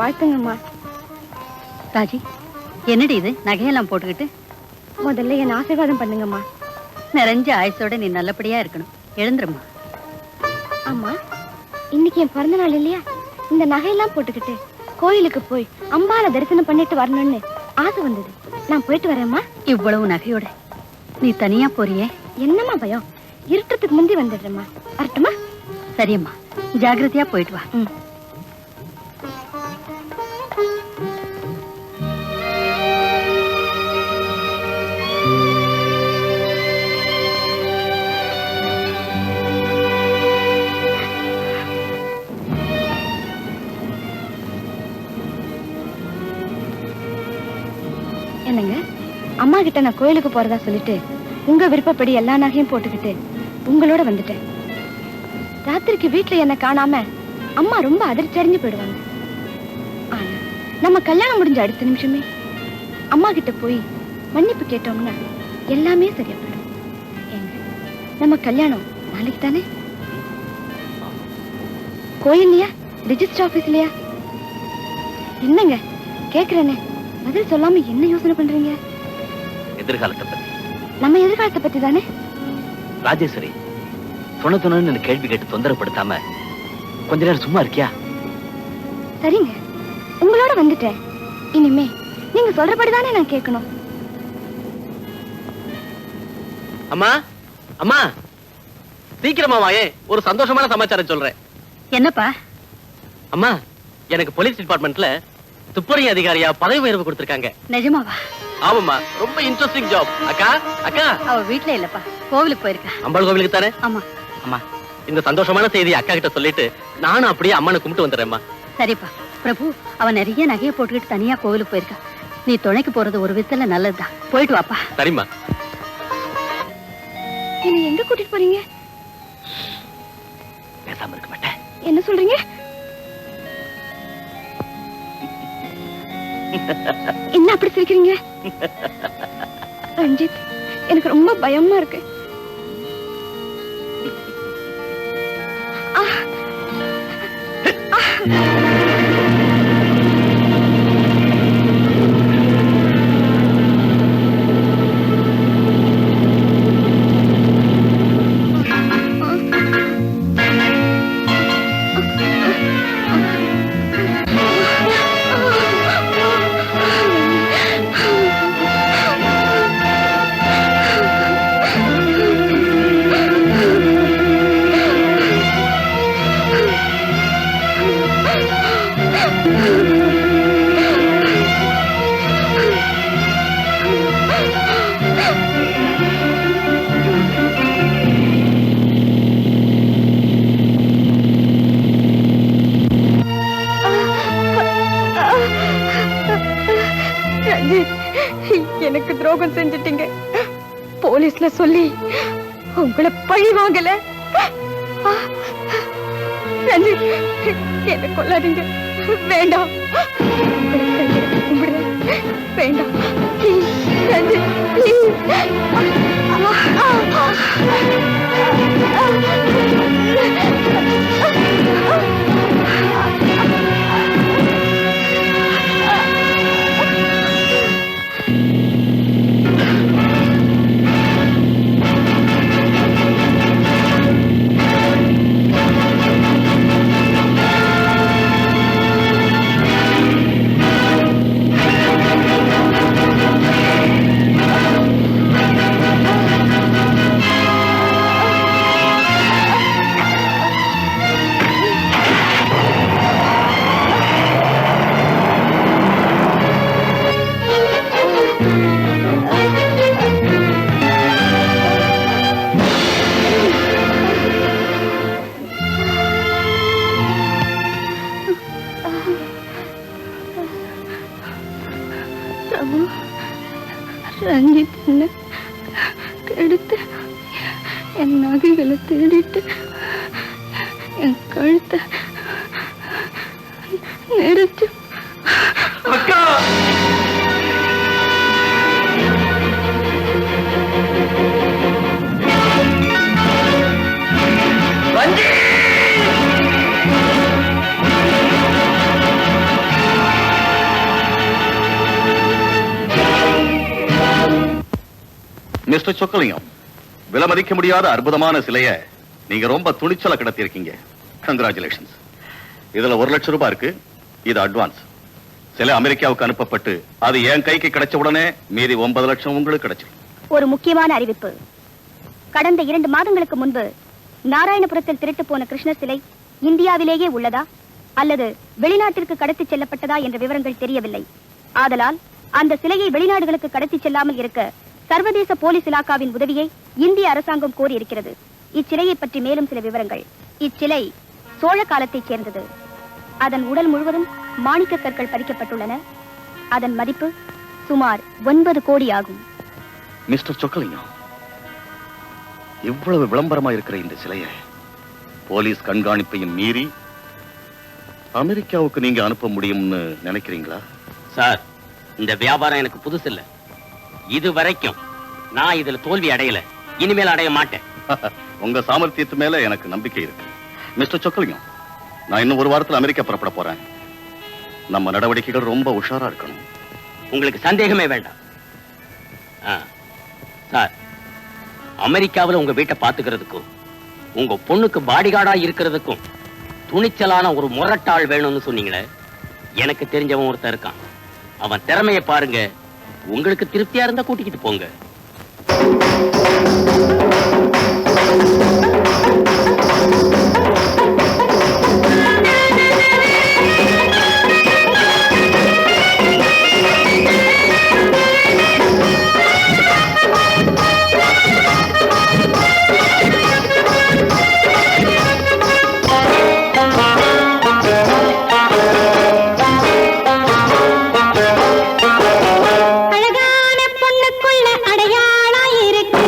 வாழ்த்துங்கம்மா. ராஜி, என்னடி இது நகையெல்லாம் போட்டுக்கிட்டு? முதல்ல என் ஆசீர்வாதம் பண்ணுங்கம்மா. நிறைஞ்ச ஆயுசோட நீ நல்லபடியா இருக்கணும். எழுந்துருமா. அம்மா, இன்னைக்கு என் பிறந்த நாள் இல்லையா? இந்த நகையெல்லாம் போட்டுக்கிட்டு கோயிலுக்கு போய் அம்பால தரிசனம் பண்ணிட்டு வரணும்னு ஆசை வந்தது. நான் போயிட்டு வரேம்மா. இவ்வளவு நகையோட நீ தனியா போறியே? என்னம்மா பயம்? இருட்டத்துக்கு முந்தி வந்துடுறேம்மா. வரட்டுமா? சரியம்மா, ஜாகிரதையா போயிட்டு வா. என்னங்க, அம்மா கிட்ட நான் கோயிலுக்கு போறதா சொல்லிட்டு உங்க விருப்பப்படி எல்லா நகையும் போட்டுக்கிட்டு உங்களோட வந்துட்டேன். ராத்திரிக்கு வீட்டுல என்ன காணாம அம்மா ரொம்ப அதிர்ச்சி அடைஞ்சு போயிடுவாங்க. ஆனா நம்ம கல்யாணம் முடிஞ்ச அடுத்த நிமிஷமே அம்மா கிட்ட போய் மன்னிப்பு கேட்டோம்னா எல்லாமே சரியா போயிடும். ஏங்க, நம்ம கல்யாணம் நாளைக்கு தானே? கோயில்லையா, ரிஜிஸ்டர் ஆபீஸ்லயா? என்னங்க கேக்குறேனே, பதில் சொல்லாம என்ன யோசனை பண்றீங்க? எதிர்காலத்தை பத்தி. நம்ம எதிர்காலத்தை பத்தி தானே? ராஜேஸ்வரி, சொன்ன கேள்வி கேட்டு தொந்தரப்படுத்தாம கொஞ்ச நேரம் சும்மா இருக்கியா? சரிங்க, உங்களோட வந்துட்டேன். இனிமே நீங்க சொல்றபடிதானே நான் கேட்கணும். அம்மா, அம்மா, சீக்கிரமா வாயே, ஒரு சந்தோஷமான சமாச்சாரம் சொல்றேன். என்னப்பா? அம்மா, எனக்கு போலீஸ் டிபார்ட்மெண்ட்ல துப்புரவு அதிகாரியா பதவி உயர்வு கொடுத்திருக்காங்க. நிஜமாவா? ஆமாம்மா, ரொம்ப இன்ட்ரெஸ்டிங் ஜாப். அக்கா, அக்கா. அவ வீட்டுல இல்லப்பா, கோவிலுக்கு போயிருக்கா. அம்பாள் கோவிலுக்கு தானே? ஆமா. அம்மா, இந்த சந்தோஷமான செய்தி அக்கா கிட்ட சொல்லிட்டு நானும் அப்படியே அம்மனை கும்பிட்டு வந்துடுறேன்மா. சரிப்பா. பிரபு, அவன் நிறைய நகையை போட்டுக்கிட்டு தனியா கோவிலுக்கு போயிருக்கா. நீ துணைக்கு போறது ஒரு விதத்துல நல்லதுதான். போயிட்டு வாப்பா. சரிம்மா. என்ன எங்க கூட்டிட்டு போறீங்க? பேசாம இருக்க மாட்டேன். என்ன சொல்றீங்க? என்ன அப்படி சிரிக்கிறீங்க? ரஞ்சித், எனக்கு ரொம்ப பயமா இருக்கு. எனக்கு துரோகம் செஞ்சிட்டீங்க. போலீஸ்ல சொல்லி உங்களை பழி வாங்கல. ரஞ்சித், என்ன கொல்லாதீங்க. வேண்டாம். வேண்டாம். ரஞ்சித், ரஞ்சித் என்ன கெடுத்து என் நகைகளை தேடிட்டு என் கழுத்தை நெரிச்சு. அக்கா, மிஸ்டர் சொக்கலிங்கம், விலமதிக்க முடியாத அற்புதமான சிலைய நீங்க ரொம்ப துணிச்சலா கிடத்திருக்கீங்க. கங்க்ராச்சுலேஷன்ஸ். இதுல 1 லட்சம் ரூபாய் இருக்கு. இது அட்வான்ஸ். சிலை அமெரிக்காவுக்கு அனுப்பப்பட்டு அது என் கைக்கு கிடைச்ச உடனே மீதி 9 லட்சம் உங்களுக்கு கிடைச்சிடும். ஒரு முக்கியமான அறிவிப்பு. கடந்த 2 மாதங்களுக்கு முன்பு நாராயணபுரத்தில் திருட்டு போன கிருஷ்ணர் சிலை இந்தியாவிலேயே உள்ளதா அல்லது வெளிநாட்டிற்கு கடத்தி செல்லப்பட்டதா என்ற விவரங்கள் தெரியவில்லை. ஆதலால் அந்த சிலையை வெளிநாடுகளுக்கு கடத்தி செல்லாமல் இருக்க சர்வதேச போலீஸ் இலாக்காவின் உதவியை இந்திய அரசாங்கம் கோரியிருக்கிறது. இச்சிலையை பற்றி மேலும் சில விவரங்கள். இச்சிலை சோழ காலத்தைச் சேர்ந்தது. அதன் உடல் முழுவதும் மாணிக்க கற்கள் பதிக்கப்பட்டுள்ளன. அதன் மதிப்பு சுமார் 9 கோடி ஆகும். மிஸ்டர் சொக்கலிங்கம், இவ்வளவு விளம்பரமா இருக்கிற இந்த சிலையை போலீஸ் கண்காணிப்பையும் மீறி அமெரிக்காவுக்கு நீங்க அனுப்ப முடியும்னு நினைக்கிறீங்களா? சார், இந்த வியாபாரம் எனக்கு புதுசு இல்ல. இது வரைக்கும் நான் இதுல தோல்வி அடையல, இனிமேல் அடைய மாட்டேன். உங்க சாமர்த்தியத்து மேல எனக்கு நம்பிக்கை இருக்கு. மிஸ்டர் சொக்கலிங்கம், நான் இன்னும் 1 வாரத்துல அமெரிக்கா புறப்பட போறேன். நம்ம நடவடிக்கைகள் ரொம்ப உஷாரா இருக்கணும். உங்களுக்கு சந்தேகமே வேண்டாம். சார், அமெரிக்காவில் உங்க வீட்டை பாத்துக்கிறதுக்கும் உங்க பொண்ணுக்கு பாடிகார்டா இருக்கிறதுக்கும் துணிச்சலான ஒரு முரட்டாள் வேணும்னு சொன்னீங்களே, எனக்கு தெரிஞ்சவன் ஒருத்தன் இருக்கான். அவன் திறமைய பாருங்க. உங்களுக்கு திருப்தியா இருந்தா கூட்டிக்கிட்டு போங்க. அழகான பொண்ணுக்குள்ள அடையாளம் இருக்கு.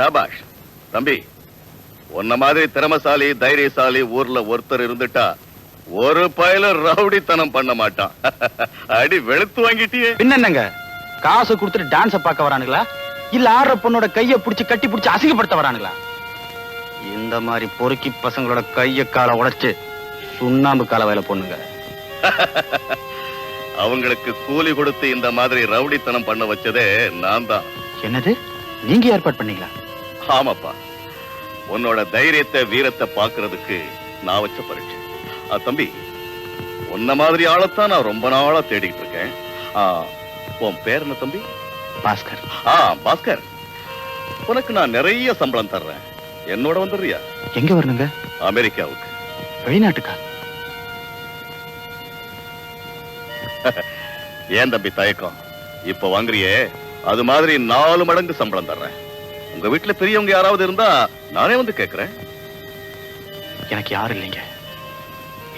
சபாஷ் தம்பி, உன்ன மாதிரி திறமசாலி தைரியசாலி ஊர்ல ஒருத்தர் இருந்துட்டா ஒரு பயல ரவுடித்தனம் பண்ண மாட்டான். அடி வெளுத்து வாங்கிட்டியே. பின்னங்க காசு கொடுத்துட்டு டான்ஸ பார்க்க வரானுங்களா இல்ல ஆடுற பொண்ணோட கைய புடிச்சு கட்டி புடிச்சு அசிங்கப்படுத்த வரானுங்களா? இந்த மாதிரி பொறுக்கி பசங்களோட கைய காலை உடைச்சு சுண்ணாம்பு கால வேலை பொண்ணுங்க. அவங்களுக்கு கூலி கொடுத்து இந்த மாதிரி ரவுடித்தனம் பண்ண வச்சதே நான் தான். என்னது, நீங்க ஏற்பாடு பண்ணீங்களா? ஆமாப்பா, உன்னோட தைரியத்தை வீரத்தை பாக்குறதுக்கு நான் வச்ச பரீட்சை. தம்பி, உன்ன மாதிரி ஆளத்தான் நான் ரொம்ப நாளா தேடிட்டு இருக்கேன். உன் பேர் என்ன தம்பி? பாஸ்கர். பாஸ்கர், உனக்கு நான் நிறைய சம்பளம் தர்றேன், என்னோட வந்துடுறியா? எங்க வரணுங்க? அமெரிக்காவுக்கு. வெளிநாட்டுக்கா? ஏன் தம்பி தயக்கம்? இப்ப வாங்குறியே அது மாதிரி 4 மடங்கு சம்பளம் தர்றேன். உங்க வீட்டுல பெரியவங்க யாராவது இருந்தா நானே வந்து கேக்குறேன். எனக்கு யாரும் இல்லைங்க.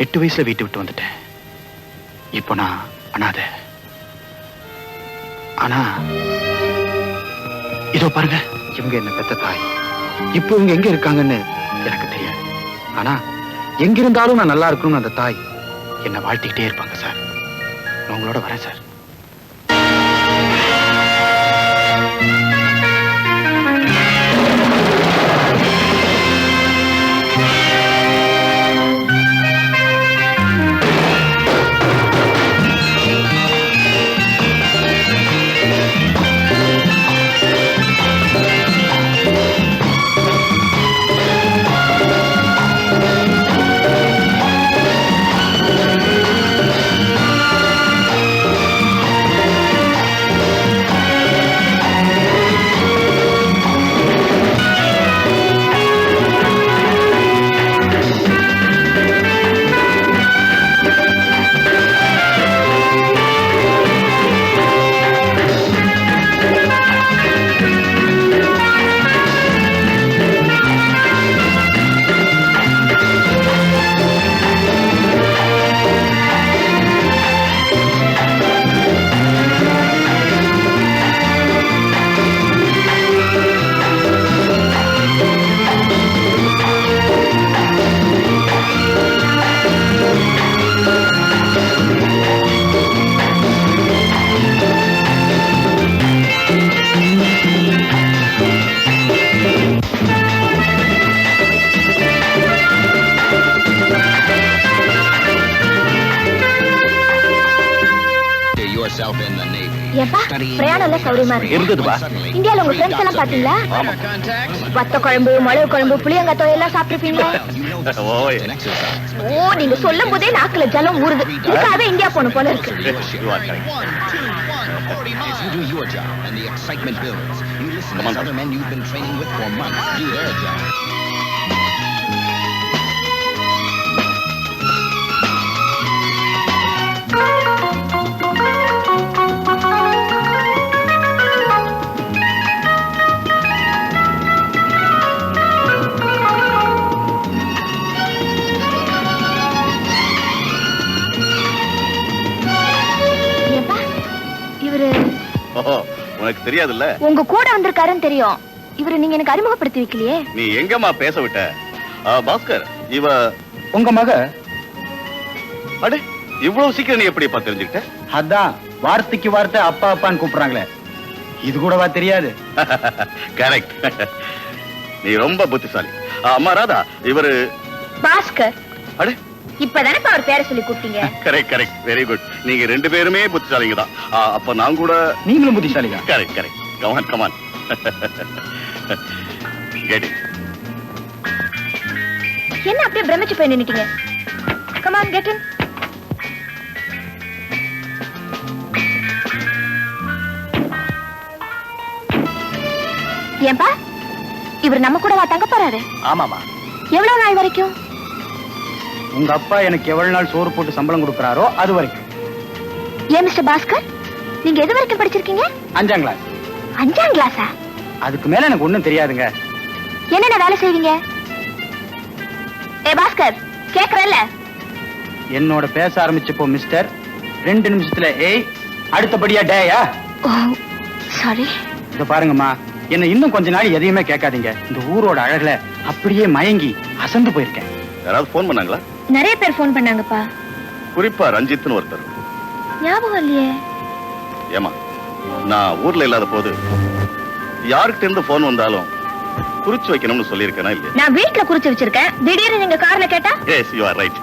8 வயசுல வீட்டு விட்டு வந்துட்டேன். இப்போ நான் அனாதை. ஆனா இதோ பாருங்க, இவங்க என்ன பெத்த தாய். இப்போ இவங்க எங்க இருக்காங்கன்னு எனக்கு தெரியாது. ஆனா எங்க இருந்தாலும் நான் நல்லா இருக்கணும்னு அந்த தாய் என்ன வாழ்த்திக்கிட்டே இருப்பாங்க சார். நான் உங்களோட வரேன் சார். பிரயாணம் சௌரியமா இருந்ததுப்பா. இந்தியால உங்க ஃப்ரெண்ட்ஸ் எல்லாம் பாத்தீங்களா? வத்த குழம்பு, மிளகு குழம்பு, புளியங்காய் எல்லாம் சாப்பிட்டுருப்பீங்களா? ஓ, நீங்க சொல்லும் போதே நாக்குல ஜலம் ஊறுது. இதுக்காக இந்தியா போன போல இருக்கு. உனக்கு தெரியாதுல்ல? உங்க கூட வந்திருக்காருன்னு தெரியும். இவரு நீங்க எனக்கு அறிமுகப்படுத்தி வைக்கலையே. நீ எங்கம்மா பேச விட்ட? பாஸ்கர், இவ உங்க மக. அடே, இவ்வளவு சீக்கிரம் நீ எப்படி தெரிஞ்சுக்கிட்ட? அதான் வார்த்தைக்கு வார்த்தை அப்பா அப்பான்னு கூப்பிடுறாங்களே, இது கூடவா தெரியாது? கரெக்ட். நீ ரொம்ப புத்திசாலி. அம்மா ராதா, இவரு பாஸ்கர். அடே, இப்பதானே அவர் பேரை சொல்லி கூப்பிட்டீங்க. Correct correct, very good. நீங்க 2 பேருமே புத்திசாலிங்க தான். அப்ப நான் கூட. நீங்களும் புத்திசாலிங்க. Correct correct. Come on come on. Get it. என்ன அப்படியே பிரமிச்சு போய் நின்னுட்டீங்க? Come on, get in. ஏன்பா, இவர் நம்ம கூடவா தங்க போறாரு? ஆமாமா. எவ்வளவு நாள் வரைக்கும்? உங்க அப்பா எனக்கு எவ்வளவு நாள் சோறு போட்டு சம்பளம் கொடுக்கறாரோ அது வரைக்கும். ஏன் மிஸ்டர் பாஸ்கர், நீங்க எது வரைக்கும் படிச்சிருக்கீங்க? 5ஆம் கிளாஸ். 5ஆம் கிளாஸா? அதுக்கு மேல எனக்கு ஒண்ணும் தெரியாதுங்க. என்னென்ன வேலை செய்வீங்க? ஏ பாஸ்கர், கேக்குறல்ல? என்னோட பேச ஆரம்பிச்சப்போ மிஸ்டர், 2 நிமிஷத்துல ஏய், அடுத்தபடியா டேயா? ஓ சாரி. இத பாருங்கம்மா, என்ன இன்னும் கொஞ்ச நாள் எதையுமே கேட்காதீங்க. இந்த ஊரோட அழகுல அப்படியே மயங்கி அசந்து போயிருக்கேன். யாராவது போன் பண்ணாங்களா? நிறைய பேர் போன் பண்ணாங்கப்பா. குறிப்பா ரஞ்சித்னு ஒருத்தர். ஞாபகம் இல்லையே. ஏமா, நான் ஊர்ல இல்லாத போது யார்கிட்ட இருந்து போன் வந்தாலும் குறிச்சு வைக்கணும்னு சொல்லியிருக்கேனா இல்லையா? நான் வீட்ல குறிச்சு வச்சிருக்கேன். திடீர்னு நீங்க கார்ல கேட்டா? Yes, you are right.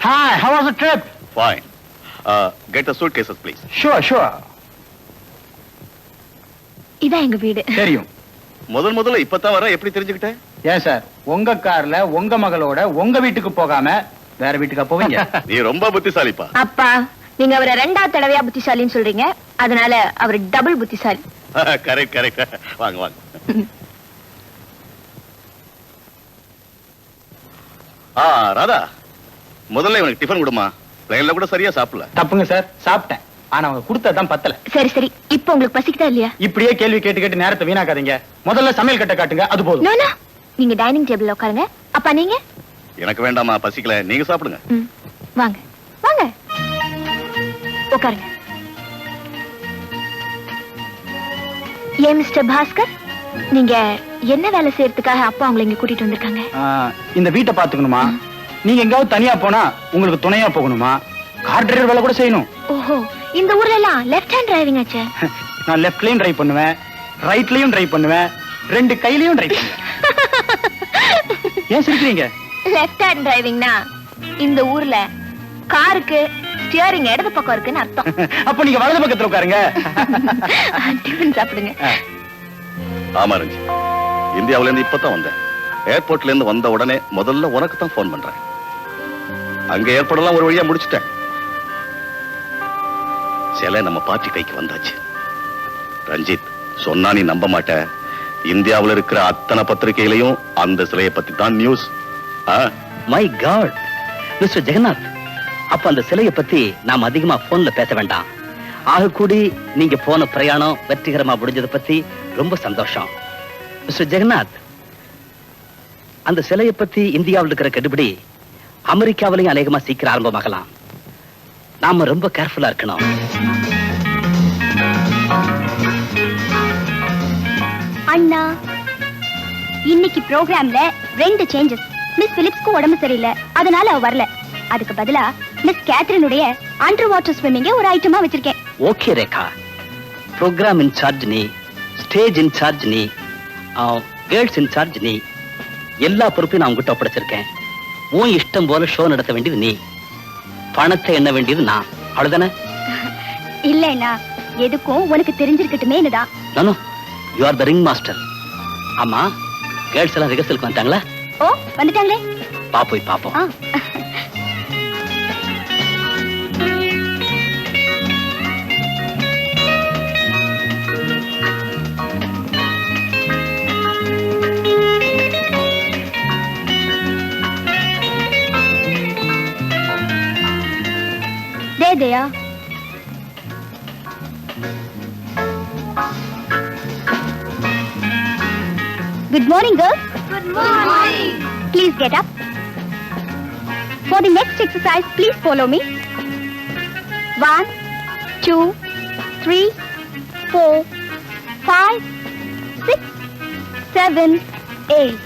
Hi, how was the trip? Fine. Get the suitcases, please. Sure. இதான் எங்க வீடு. தெரியும். முதல்ல இப்பதான் வர, எப்படி தெரிஞ்சுக்கிட்டேன்? ஏன் சார், உங்க கார்ல உங்க மகளோட உங்க வீட்டுக்கு போகாம வேற வீட்டுக்கா போவீங்க? நீ ரொம்ப புத்திசாலிப்பா. அப்பா, நீங்க அவரை 2வது தடவையா புத்திசாலின்னு சொல்றீங்க. அதனால அவர் டபுள் புத்திசாலி. கரெக்ட். வாங்க. ராதா, முதல்ல இவனுக்கு டிஃபன் கொடுமா. பிளேன்ல கூட சரியா சாப்பிடல. தப்புங்க சார், சாப்பிட்டேன். ஆனா அவங்க கொடுத்ததான் பத்தல. சரி, இப்போ உங்களுக்கு பசிக்குதா இல்லையா? இப்படியே கேள்வி கேட்டு நேரத்தை வீணாக்காதீங்க. முதல்ல சமையல் கட்ட காட்டுங்க, அது போதும். நோ, நீங்க டைனிங் டேபிள்ல உட்காருங்க. அப்பா நீங்க? எனக்கு வேண்டாமா, பசிக்கல. நீங்க சாப்பிடுங்க. வாங்க உட்காருங்க. ஏன் மிஸ்டர் பாஸ்கர், நீங்க என்ன வேலை செய்யறதுக்காக அப்பா உங்களை இங்க கூட்டிட்டு வந்திருக்காங்க? இந்த வீட்டை பாத்துக்கணுமா? நீங்க எங்காவது தனியா போனா உங்களுக்கு துணையா போகணுமா? கார் டிரைவர் வேலை கூட செய்யணும். ஓஹோ, இந்த ஊர்ல எல்லாம் லெஃப்ட் ஹேண்ட் டிரைவிங் ஆச்சே. நான் லெஃப்ட்லயும் டிரைவ் பண்ணுவேன், ரைட்லயும் டிரைவ் பண்ணுவேன், 2 கையிலயும் டிரைவ் பண்ணுவேன். ஏன் சிரிக்கிறீங்க? லெஃப்ட் ஹேண்ட் டிரைவிங்னா இந்த ஊர்ல காருக்கு ஸ்டியரிங் இடது பக்கம் இருக்குன்னு அர்த்தம். அப்ப நீங்க வலது பக்கத்துல உட்காருங்க. டிஃபன் சாப்பிடுங்க. ஆமா ரஞ்சி, இந்தியாவில இருந்து இப்பதான் வந்தேன். ஏர்போர்ட்ல இருந்து வந்த உடனே முதல்ல உனக்கு தான் போன் பண்றேன். அங்க ஏற்படலாம் ஒரு வழியா முடிச்சிட்டேன். சிலை நம்ம பார்ட்டி கைக்கு வந்தாச்சு. ரஞ்சித், சொன்னா நீ நம்ப மாட்ட, இந்தியாவில் இருக்கிற அத்தனை பத்திரிகையிலையும் அந்த சிலையை பத்தி தான் news. My god, mister Jagannath, அப்ப அந்த சிலையை பத்தி நாம் அதிகமா போன்ல பேச வேண்டாம். ஆக கூடி நீங்க போன பிரயாணம் வெற்றிகரமா முடிஞ்சதை பத்தி ரொம்ப சந்தோஷம். மிஸ்டர் ஜெகநாத், அந்த சிலையை பத்தி இந்தியாவில் இருக்கிற கெடுபிடி அமெரிக்காவிலையும் அநேகமா சீக்கிரம் ஆரம்பமாகலாம். நாம ரொம்ப கேர்ஃபுல்லா இருக்கணும். அண்ணா, இன்னைக்கு ப்ரோக்ராம்ல 2 சேஞ்சஸ். மிஸ் பிலிப்ஸ்க்கு உடம்பு சரியில்லை, அதனால அவ வரல. அதுக்கு பதிலா மிஸ் கேத்ரினுடைய அண்டர் வாட்டர் ஸ்விம்மிங்க ஒரு ஐட்டமா வச்சிருக்கேன். ஓகே ரேகா, ப்ரோக்ராம் இன்சார்ஜ் நீ, ஸ்டேஜ் இன்சார்ஜ் நீ, கேர்ள்ஸ் இன்சார்ஜ் நீ, எல்லா பொறுப்பையும் நான் உங்ககிட்ட ஒப்படைச்சிருக்கேன். உன் இஷ்டம் போல ஷோ நடத்த வேண்டியது நீ, பணத்தை எண்ண வேண்டியது நான். அவ்வளவுதானே? இல்லைன்னா எதுக்கும் உனக்கு தெரிஞ்சிருக்கட்டுமேனுதான். நானோ, you are the ring master. ஆமா, கேர்ள்ஸ் எல்லாம் ரிஹர்சலுக்கு வந்துட்டாங்களா? ஓ, வந்துட்டாங்களே. போய் பாப்போம். There. Good morning, girls. Good morning. Please get up. For the next exercise, please follow me. 1, 2, 3, 4, 5, 6, 7, 8.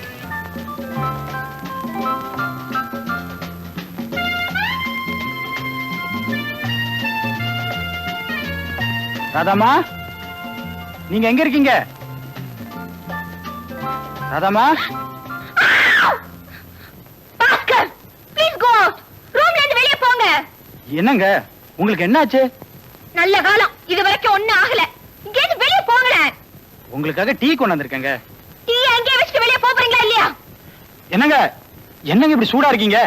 Radhamma, நீங்க எங்க இருக்கீங்க? Radhamma, Bhaskar, please go out. ரூம்ல இருந்து வெளிய போங்க. என்னங்க உங்களுக்கு என்னாச்சு? நல்ல காலம், இது வரைக்கும் ஒண்ணும் ஆகல. இங்க இருந்து வெளிய போங்க. உங்களுக்காக டீ கொண்டு வந்திருக்கேங்க. டீ அங்கே வச்சிட்டு வெளிய போறீங்களா இல்லையா? என்னங்க இப்படி சூடா இருக்கீங்க?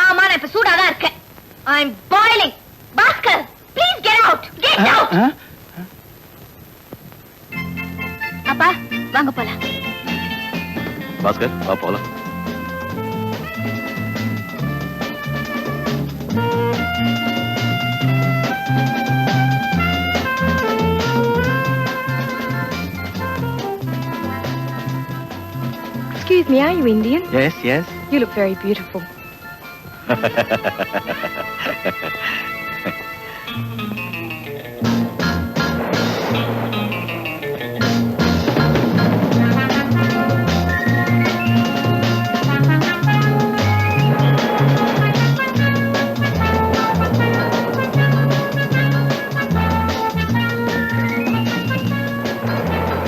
ஆமா, நான் இப்ப சூடா தான் இருக்கேன். I am boiling. Bhaskar, please get out. Get out. அப்பா, வாங்க போலாம். பாஸ்கர், வா போலாம். Excuse me, are you Indian? Yes, yes. You look very beautiful.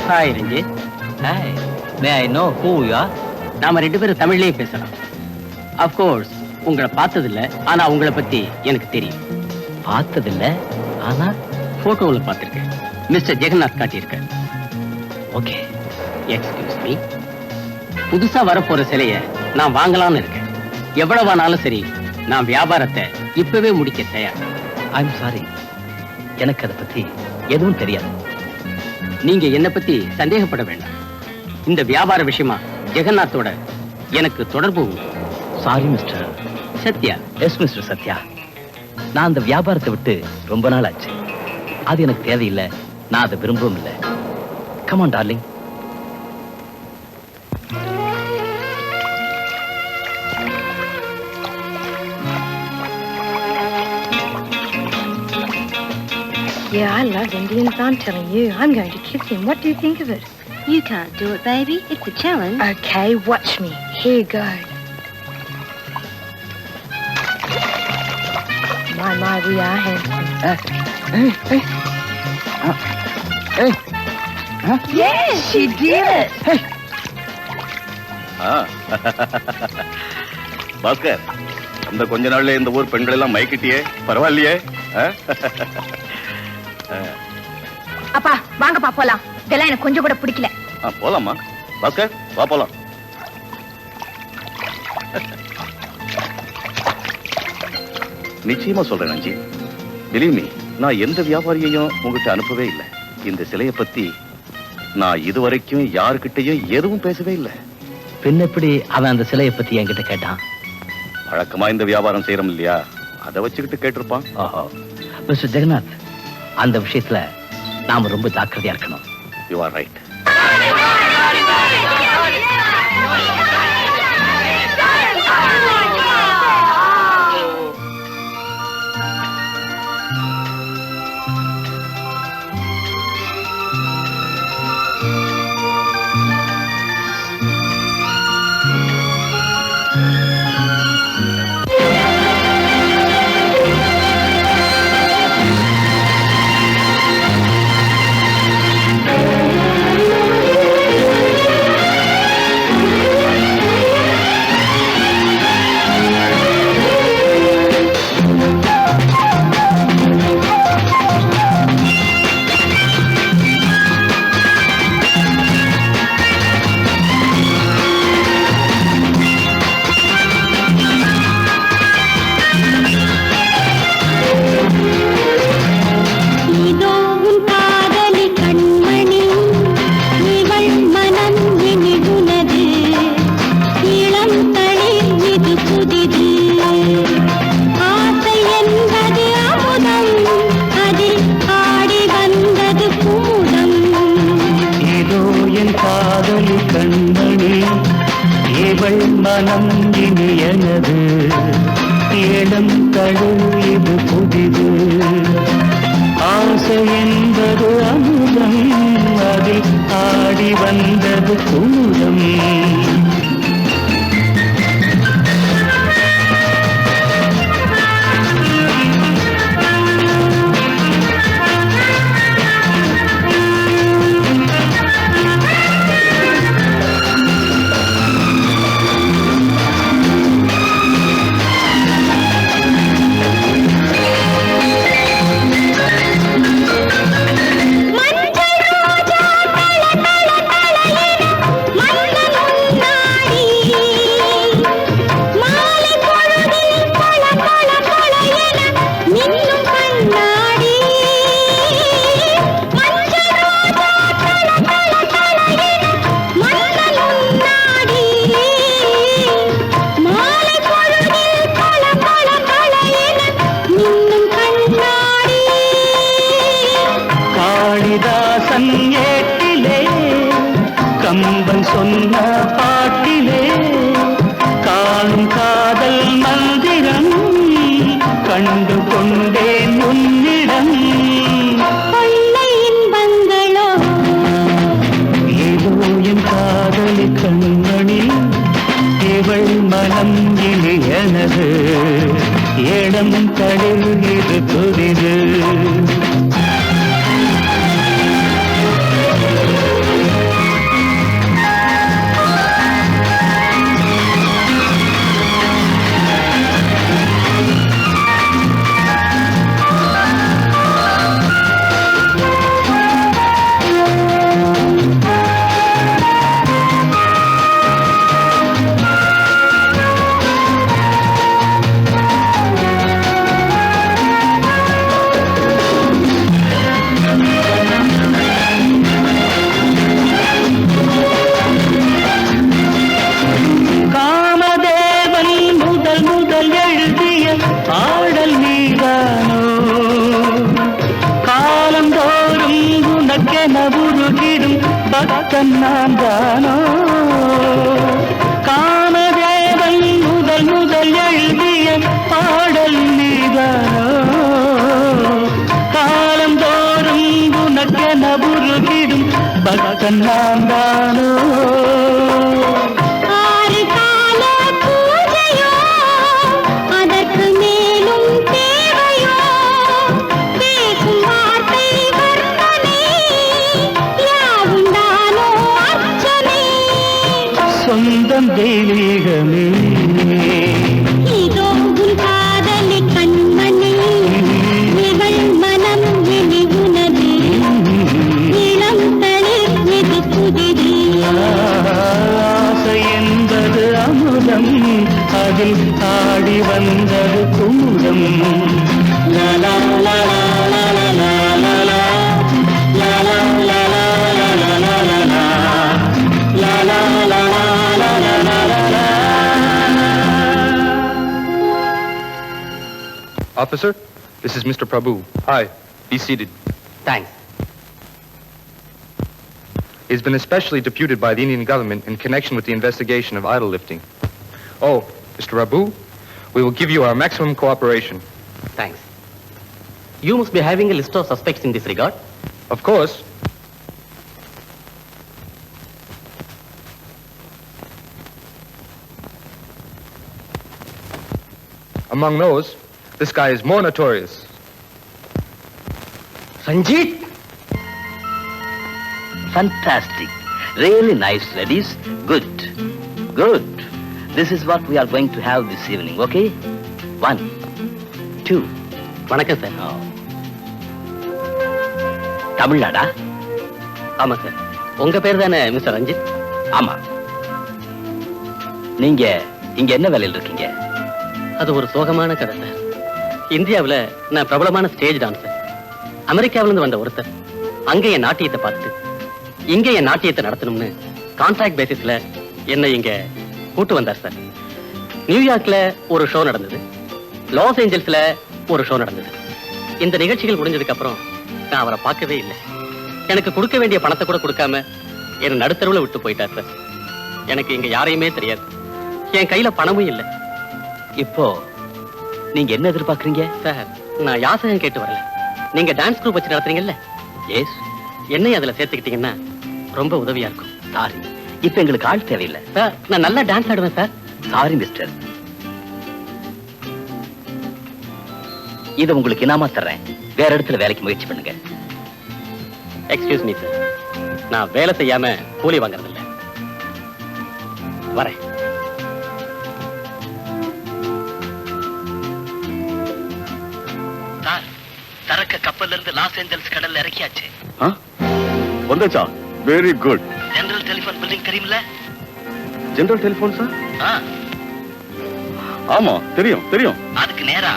Hi Ranjit. Hi. May I know who you are? நாம ரெண்டு பேரும் தமிழ்லயே பேசலாம். Of course, உங்களை பார்த்ததில்ல, ஆனா உங்களை பத்தி எனக்கு தெரியும். பார்த்ததில்ல, ஆனா போட்டோல பார்த்திருக்கேன். மிஸ்டர் ஜெகநாத் காட்டியிருக்கேன். ஓகே. Excuse me. புதுசா வரப்போற சிலைய நான் வாங்கலாம்னு இருக்கேன். எவ்வளவானாலும் சரி, நான் வியாபாரத்தை இப்பவே முடிக்க தயார். ஐம் சாரி, எனக்கு அதை பத்தி எதுவும் தெரியாது. நீங்க என்ன பத்தி சந்தேகப்பட வேண்டாம். இந்த வியாபார விஷயமா ஜெகநாத்தோட எனக்கு தொடர்பு உண்டு. Sorry mister Sathya. S mister Sathya, நான் அந்த வியாபாரத்தை விட்டு ரொம்ப நாள் ஆச்சு. அது எனக்கு தேவையில்லை, நான் அதை விரும்பவும் இல்லை. Come on darling. Yeah, I love Indians. I'm telling you, I'm going to kiss him. What do you think of it? You can't do it, baby. It's a challenge. Okay, watch me. Here you go. My, we are handsome. Yes, she did it. Bhaskar, இந்த கொஞ்ச நாள்ல இந்த ஊர் பெண்கள் எல்லாம் மயக்கிட்டியே, பரவாயில்லையே? அப்பா வாங்கப்பா போலாம். இதெல்லாம் எனக்கு கொஞ்சம் கூட பிடிக்கல. போலாமா? பாஸ்கர் வா போலாம். நிச்சயமா சொல்றேன் நஞ்சி. பிலீவ் மீ, நான் எந்த வியாபாரியையும் உங்ககிட்ட அனுப்பவே இல்லை. இந்த சிலையை பத்தி நான் இதுவரைக்கும் யாருக்கிட்டையும் எதுவும் பேசவே இல்லை. பின்ன எப்படி அவன் அந்த சிலையை பத்தி என்கிட்ட கேட்டான்? வழக்கமா இந்த வியாபாரம் செய்யறோம் இல்லையா, அதை வச்சுக்கிட்டு கேட்டிருப்பான். ஓஹோ. மிஸ்டர் ஜெகநாத், அந்த விஷயத்துல நாம ரொம்ப ஜாக்கிரதையா இருக்கணும். You are right. மனம் இனியனது ஏலம் தழுவிது புதிது ஆசை என்பது அமுதம் அதில் ஆடி வந்தது குமுதம் கம்பன் சொன்ன பாட்டி கண்மணி இவள் மனம் இனி எனது ஏடம் தளிர் இது புதிது பாடல் நீதானோ காலந்தோறும் உனக்கென உருகிடும் பக்தன் நான் தானோ காமதேவன் முதல் முதல் எழுதிய பாடல் நீதானோ காலந்தோறும் உனக்கென உருகிடும் பக்தன் நான் தானோ சொந்தம் தெய்வீகமே இதோ உன் காதலி கண்மணி இவள் மனம் இனி உனது இளம் தளிர் இது புதிது ஆசை என்பது அமுதம் அதில் ஆடி வந்தது குமுதம் லலா லலா லலா லலா லலா Officer, this is Mr. Prabhu. Hi, be seated. Thanks. He's been especially deputed by the Indian government in connection with the investigation of idol lifting. Oh, Mr. Prabhu, we will give you our maximum cooperation. Thanks. You must be having a list of suspects in this regard. Of course. Among those, this guy is more notorious. Ranjit! Fantastic. Really nice, ladies. Good. Good. This is what we are going to have this evening, okay? 1, 2. வணக்கம் sir. தமிழ்நாடா? ஆமா sir. உங்க பேர் தானே mister Ranjith? ஆமா. நீங்க இங்க என்ன வேலையில் இருக்கீங்க? அது ஒரு சோகமான கதை சார். இந்தியாவில் நான் பிரபலமான ஸ்டேஜ் டான்ஸர். அமெரிக்காவிலிருந்து வந்த ஒருத்தர் அங்க என் நாட்டியத்தை பார்த்துட்டு இங்க என் நாட்டியத்தை நடத்தணும்னு கான்ட்ராக்ட் பேசிஸ்ல என்னை இங்க கூட்டு வந்தார் சார். நியூயார்க்ல ஒரு ஷோ நடந்தது, லாஸ் ஏஞ்சல்ஸ்ல ஒரு ஷோ நடந்தது. இந்த நிகழ்ச்சிகள் முடிஞ்சதுக்கு அப்புறம் நான் அவரை பார்க்கவே இல்லை. எனக்கு கொடுக்க வேண்டிய பணத்தை கூட கொடுக்காம என்னை நடுத்தருவுல விட்டு போயிட்டார் சார். எனக்கு இங்க யாரையுமே தெரியாது, என் கையில பணமும் இல்லை. இப்போ நீங்க என்ன எதிர்பார்க்கறீங்க? சார், நான் யாசகம் கேட்டு வரல. நீங்க டான்ஸ் குரூப் வச்சு நடத்துறீங்கல்ல? எஸ். என்னையும் அதுல சேர்த்துக்கிட்டீங்கன்னா ரொம்ப உதவியா இருக்கும். சாரி, இப்ப எங்களுக்கு ஆள் தேவையில்லை. சார், நான் நல்லா டான்ஸ் ஆடுவேன் சார். சாரி மிஸ்டர், இதை உங்களுக்கு இனாமா தர்றேன். வேற இடத்துல வேலைக்கு முயற்சி பண்ணுங்க. எக்ஸ்கியூஸ் மீ சார், நான் வேலை செய்யாம கூலி வாங்குறதில்ல. வரேன். சார், சரக்கு கப்பல்ல இருந்து லாஸ் ஏஞ்சல்ஸ் கடல்ல இறக்கியாச்சு. வந்துச்சா? Very good. General telephone building தெரியுமில்ல? General telephone sir? ஆமா, தெரியும் தெரியும். அதுக்கு நேரா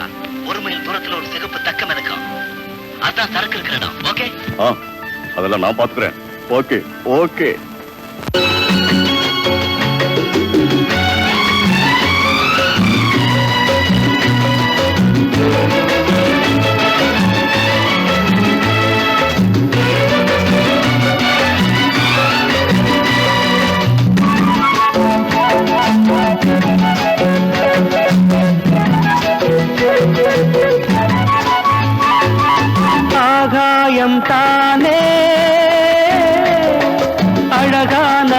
1 மைல் தூரத்துல ஒரு சிகப்பு தக்கம் இருக்கும். அதான் சரக்கு இருக்கிற இடம். ஓகே? அதெல்லாம் நான் பாத்துக்கிறேன். Okay okay. ஆகாயம் தானே அழகான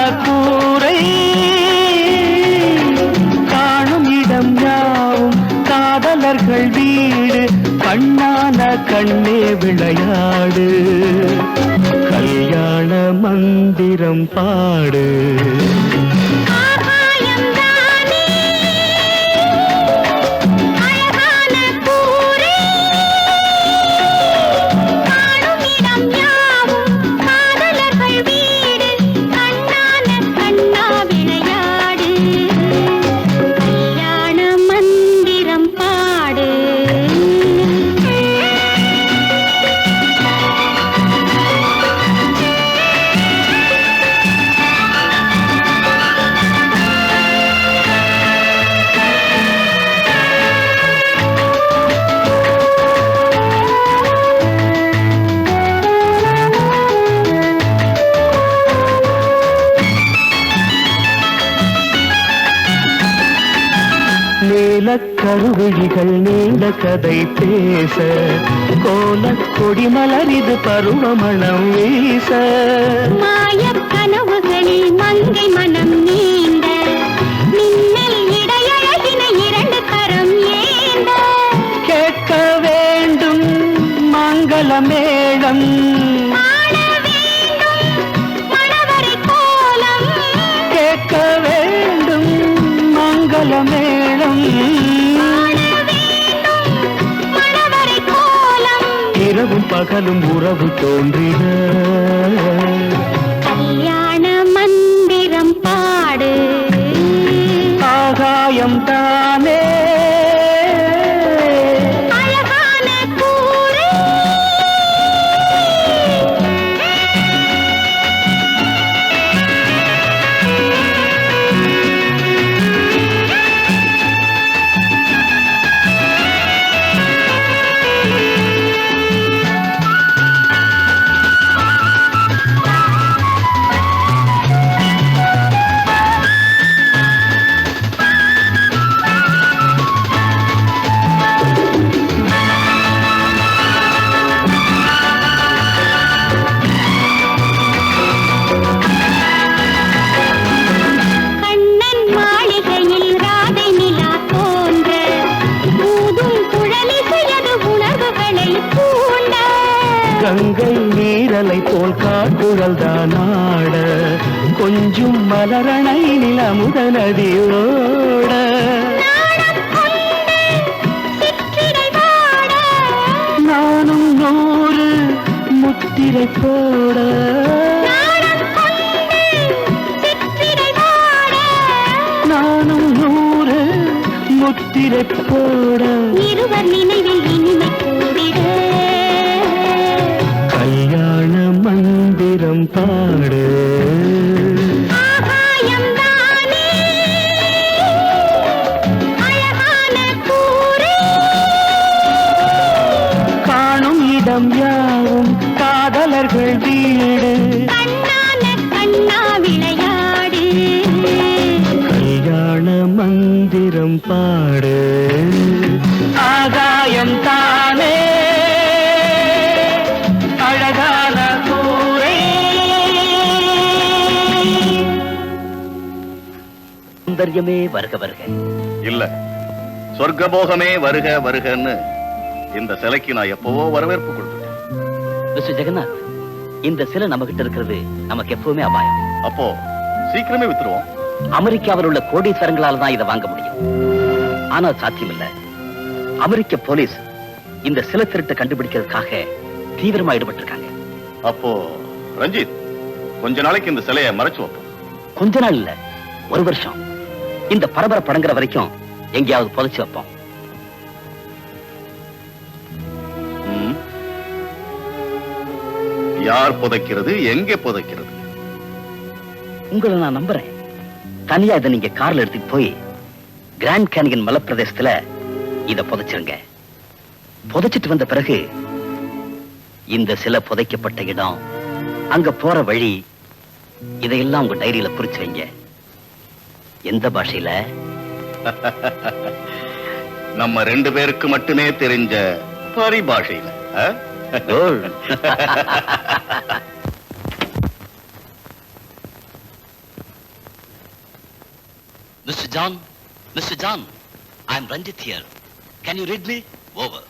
நீலக்கருவிழிகள் நீண்ட கதை பேச கோலக் கொடி மலரிது பருவமணம் வீச மாயக் கனவுகளில் மங்கை மனம் நீண்ட மின்னல் இடையழகின இரண்டு கரம் ஏந்த கேட்க வேண்டும் மங்கள மேளம் காண வேண்டும் மணவரை கோலம் கேட்க வேண்டும் மங்கள மேளம் காண வேண்டும் மணவரை கோலம் இரவும் பகலும் உறவு தோன்றின கல்யாண மந்திரம் பாடு ஆகாயம் தானே அழகான கூரை கண்ணன் மாளிகையில் ராதை நிலா தோன்ற ஊதும் குழலிசையது உணர்வுகளை தூண்ட கங்கை நீரலை போல் காட்டுழல் தானாட கொஞ்சம் மலரணை நிலமுத நதியோட நாணம் கொண்டு சிற்றிடை வாட நானும் நூறு முத்திரை போட நாணம் கொண்டு சிற்றிடை வாட நானும் நூறு முத்திரை போட இருவர் நினைவில் இனிமை கூடிட கல்யாண மந்திரம் பாடு ஆகாயம் தானே அழகான கூரை காணும் இடம் யாவும் காதலர்கள் வீடு கண்ணான கண்ணா விளையாடு கல்யாண மந்திரம் பாடு ஆகாயம் தானே அழகான கூரை சௌந்தர்யமே வருக வருக. இல்ல சொர்க்கபோகமே வருக வருகன்னு இந்த சிலைக்கு நான் எப்பவோ வரவேற்பு கொடுத்துட்டேன். மிஸ்டர் ஜெகநாத், இந்த சிலை நம்ம கிட்ட இருக்கிறது நமக்கு எப்பவுமே அபாயம். அப்போ சீக்கிரமே வித்துருவோம். அமெரிக்காவில் உள்ள கோடீஸ்வரங்களால தான் இதை வாங்க முடியும். ஆனால் சாத்தியமில்லை. அமெரிக்க போலீஸ் இந்த சிலை திருட்டை கண்டுபிடிக்கிறதுக்காக தீவிரமா ஈடுபட்டிருக்காங்க. அப்போ ரஞ்சித், கொஞ்ச நாளைக்கு இந்த சிலையை மறைச்சு வைப்போம். கொஞ்ச நாள் இல்ல, ஒரு வருஷம். இந்த பரபரப்பு அடங்குற வரைக்கும் எங்கேயாவது புதைச்சு வைப்போம். ம். யார் புதைக்கிறது, எங்கே புதைக்கிறது? உங்களை நான் நம்புறேன். தனியா இதை நீங்க கார்ல எடுத்துட்டு போய் கிராண்ட் கேனியன் மலைப்பிரதேசத்துல இத புதைச்சிருங்க. புதைச்சிட்டு வந்த பிறகு இந்த சிலை புதைக்கப்பட்ட இடம், அங்க போற வழி, இதையெல்லாம் உங்க டைரியில குறிச்சு வைங்க. எந்த பாஷையில? நம்ம ரெண்டு பேருக்கு மட்டுமே தெரிஞ்ச பரிபாஷையில. Mr. John, I'm Ranjit here. Can you read me? Over.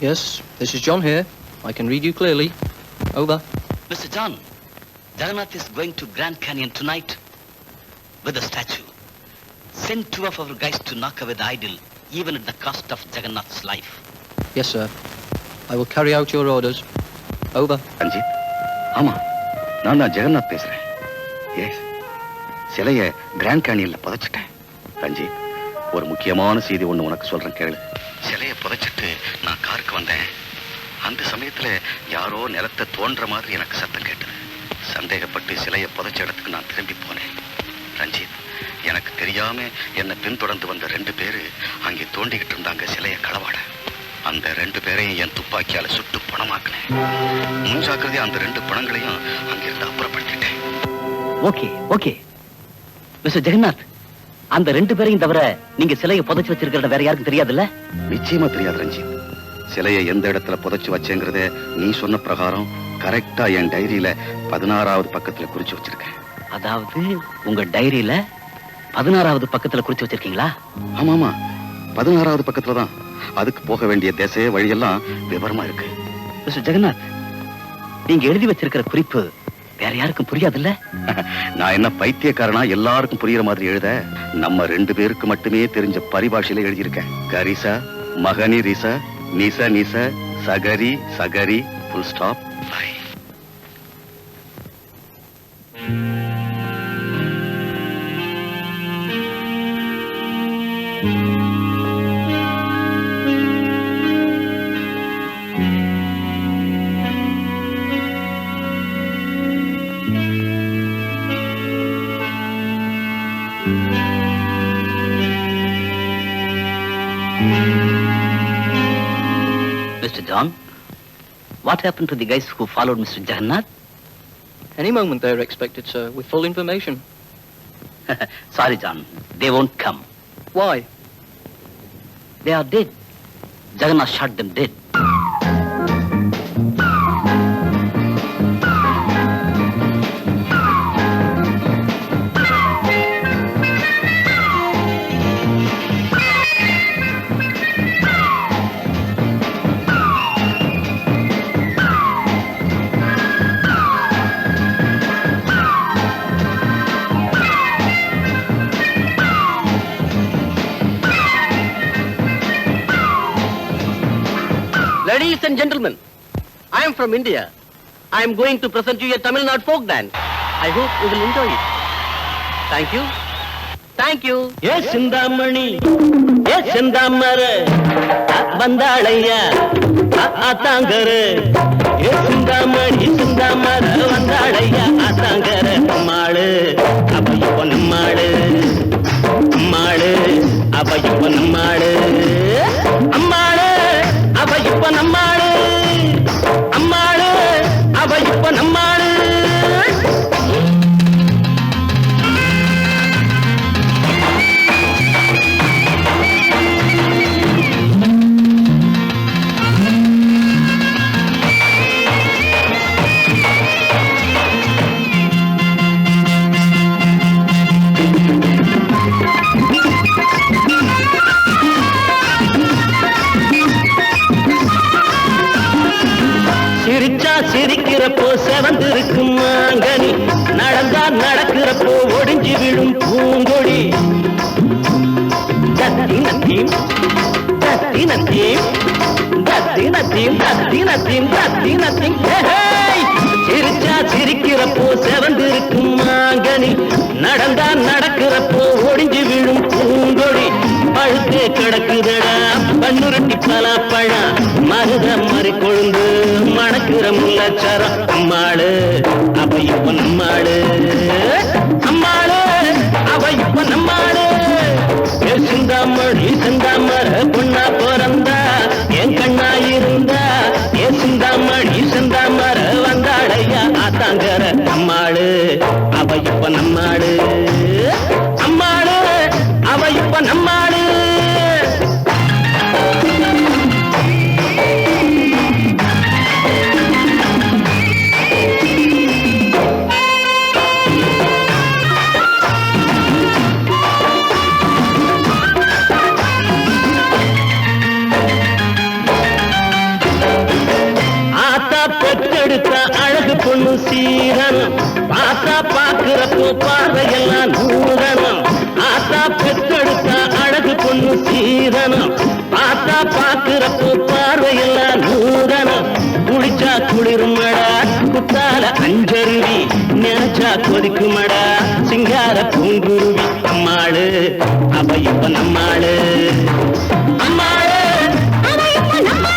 Yes, this is John here. I can read you clearly. Over. Mr. John, Jagannath is going to Grand Canyon tonight with a statue. Send 2 of our guys to knock away the idol, even at the cost of Jagannath's life. Yes, sir. I will carry out your orders. Over. Ranjith, ஆமா, நான் தான் ஜெகநாத் பேசுறேன். S, சிலைய grand கேனியன்ல புதைச்சிட்டேன். Ranjith, ஒரு முக்கியமான செய்தி ஒண்ணு உனக்கு சொல்றேன், கேளு. சிலைய புதைச்சிட்டு நான் காருக்கு வந்தேன். அந்த சமயத்துல யாரோ நிலத்தை தோன்ற மாதிரி எனக்கு சத்தம் கேட்டது. சந்தேகப்பட்டு சிலையை புதைச்ச இடத்துக்கு நான் திரும்பி போனேன். ரஞ்சித், எனக்கு தெரியாம என்னை பின்தொடர்ந்து வந்த 2 பேரு அங்கே தோண்டிக்கிட்டு இருந்தாங்க சிலையை களவாட. அந்த 2 பேரையும் என் துப்பாக்கியால சுட்டு பணமாக்கினேன். முன்ஜாக்கிரதையா அந்த 2 பணங்களையும் அங்கிருந்து அப்புறப்படுத்திட்டேன். ஓகே ஓகே மிஸ்டர் ஜெகநாத், அந்த 2 பேரையும் தவிர நீங்க சிலையை புதைச்சு வச்சிருக்கிறத வேற யாருக்கும் தெரியாதுல்ல? நிச்சயமா தெரியாது ரஞ்சித். சிலையை எந்த இடத்துல புதைச்சு வச்சேங்கிறத நீ சொன்ன பிரகாரம் கரெக்டா என் டைரியில 16வது பக்கத்துல குறிச்சு வச்சிருக்கேன். அதாவது உங்க டைரியில 16வது பக்கத்துல குறிச்சு வச்சிருக்கீங்களா? ஆமாமா, 16வது பக்கத்துல தான். அதுக்கு போக வேண்டிய திசை வழியெல்லாம் விவரமா இருக்கு. மிஸ்டர் ஜெகநாத், நீங்க எழுதி வச்சிருக்கிற குறிப்பு வேற யாருக்கும் புரியாதுல்ல? நான் என்ன பைத்தியக்காரனா எல்லாருக்கும் புரியுற மாதிரி எழுத? நம்ம 2 பேருக்கு மட்டுமே தெரிஞ்ச பரிபாஷையில எழுதியிருக்கேன். கரிசா மகனி ரிசா நிச நிச சகரி சகரி full stop. Mr. John, what happened to the guys who followed Mr. Jagannath? Any moment they're expected, sir, with full information. Sorry, John, they won't come. Why? They are dead. Jagannath shot them dead. Ladies and gentlemen, I am from India. I am going to present you a Tamil Nadu folk dance. I hope you will enjoy it. Thank you. Thank you. Yes, Sindamani. Yes, Sindamara. Bandalaya. Atangara. Yes, Sindamani. Sindamara. Bandalaya. Atangara. Ammalu. Abayipon ammalu. Ammalu. Abayipon ammalu. Ammalu. Abayipon ammalu. Ammalu. Abayipon ammalu. சிரிச்சா சிரிக்கிறப்போ செவந்திருக்கும் மாங்கனி, நடந்தா நடக்கிறப்போ ஒடிஞ்சு விழும் பூங்கொடி. தத்தி நத்தீம் தத்தி நத்தீம் தத்தி நத்தீம் தத்தி நத்தீம் தத்தி நத்தீம். சிரிச்சா சிரிக்கிறப்போ செவந்திருக்கும் மாங்கனி, நடந்தா நடக்கிறப்போ ஒடிஞ்சு விழும் பூங்கொடி. பழுத்தே கிடக்குதடா பன்னுருட்டி பலாப்பழம், மருத மறி கொழுந்து மணக்கிற முள்ளச்சரம். அம்மாளு அவ இப்ப நம்மாளு, அம்மாளு அவ இப்ப நம்மாளு. சிந்தாமணி சிந்தாமர பொண்ணா பிறந்தா என் கண்ணா இருந்தா, ஏ சிந்தாமணி சிந்தாமர வந்தாளையா ஆத்தாங்கர. அம்மாளு அவ இப்ப நம்மாளு, அம்மாளு அவ இப்ப நம்மாளு. பெற்றெடுத்த அழகு பொண்ணு சீரனம், பார்த்தா பாக்குறப்போ பார்வையெல்லாம் நூறனம். ஆத்தா பெற்றெடுத்த அழகு பொண்ணு சீரனம், பார்த்தா பாக்குறப்போ பார்வையெல்லாம் நூறனம். குளிச்சா குளிருமடா குத்தால அஞ்சருவி, நினைச்சா கொதிக்குமடா சிங்கார பூங்குருவி. அம்மாளு அவ இப்ப நம்மாளு, அம்மாளு அவ இப்ப நம்மாளு.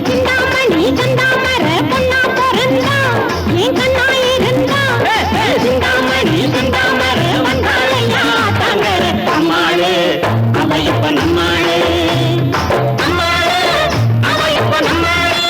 சிந்தாமணி சந்தாமர பொண்ணா பிறந்தா என் கண்ணா இருந்தா, சிந்தாமணி சிந்தாமர வந்தாளையா தாங்கர. அம்மாளு அவ இப்ப நம்மாளு, அம்மாளு அவ இப்ப நம்மாளு.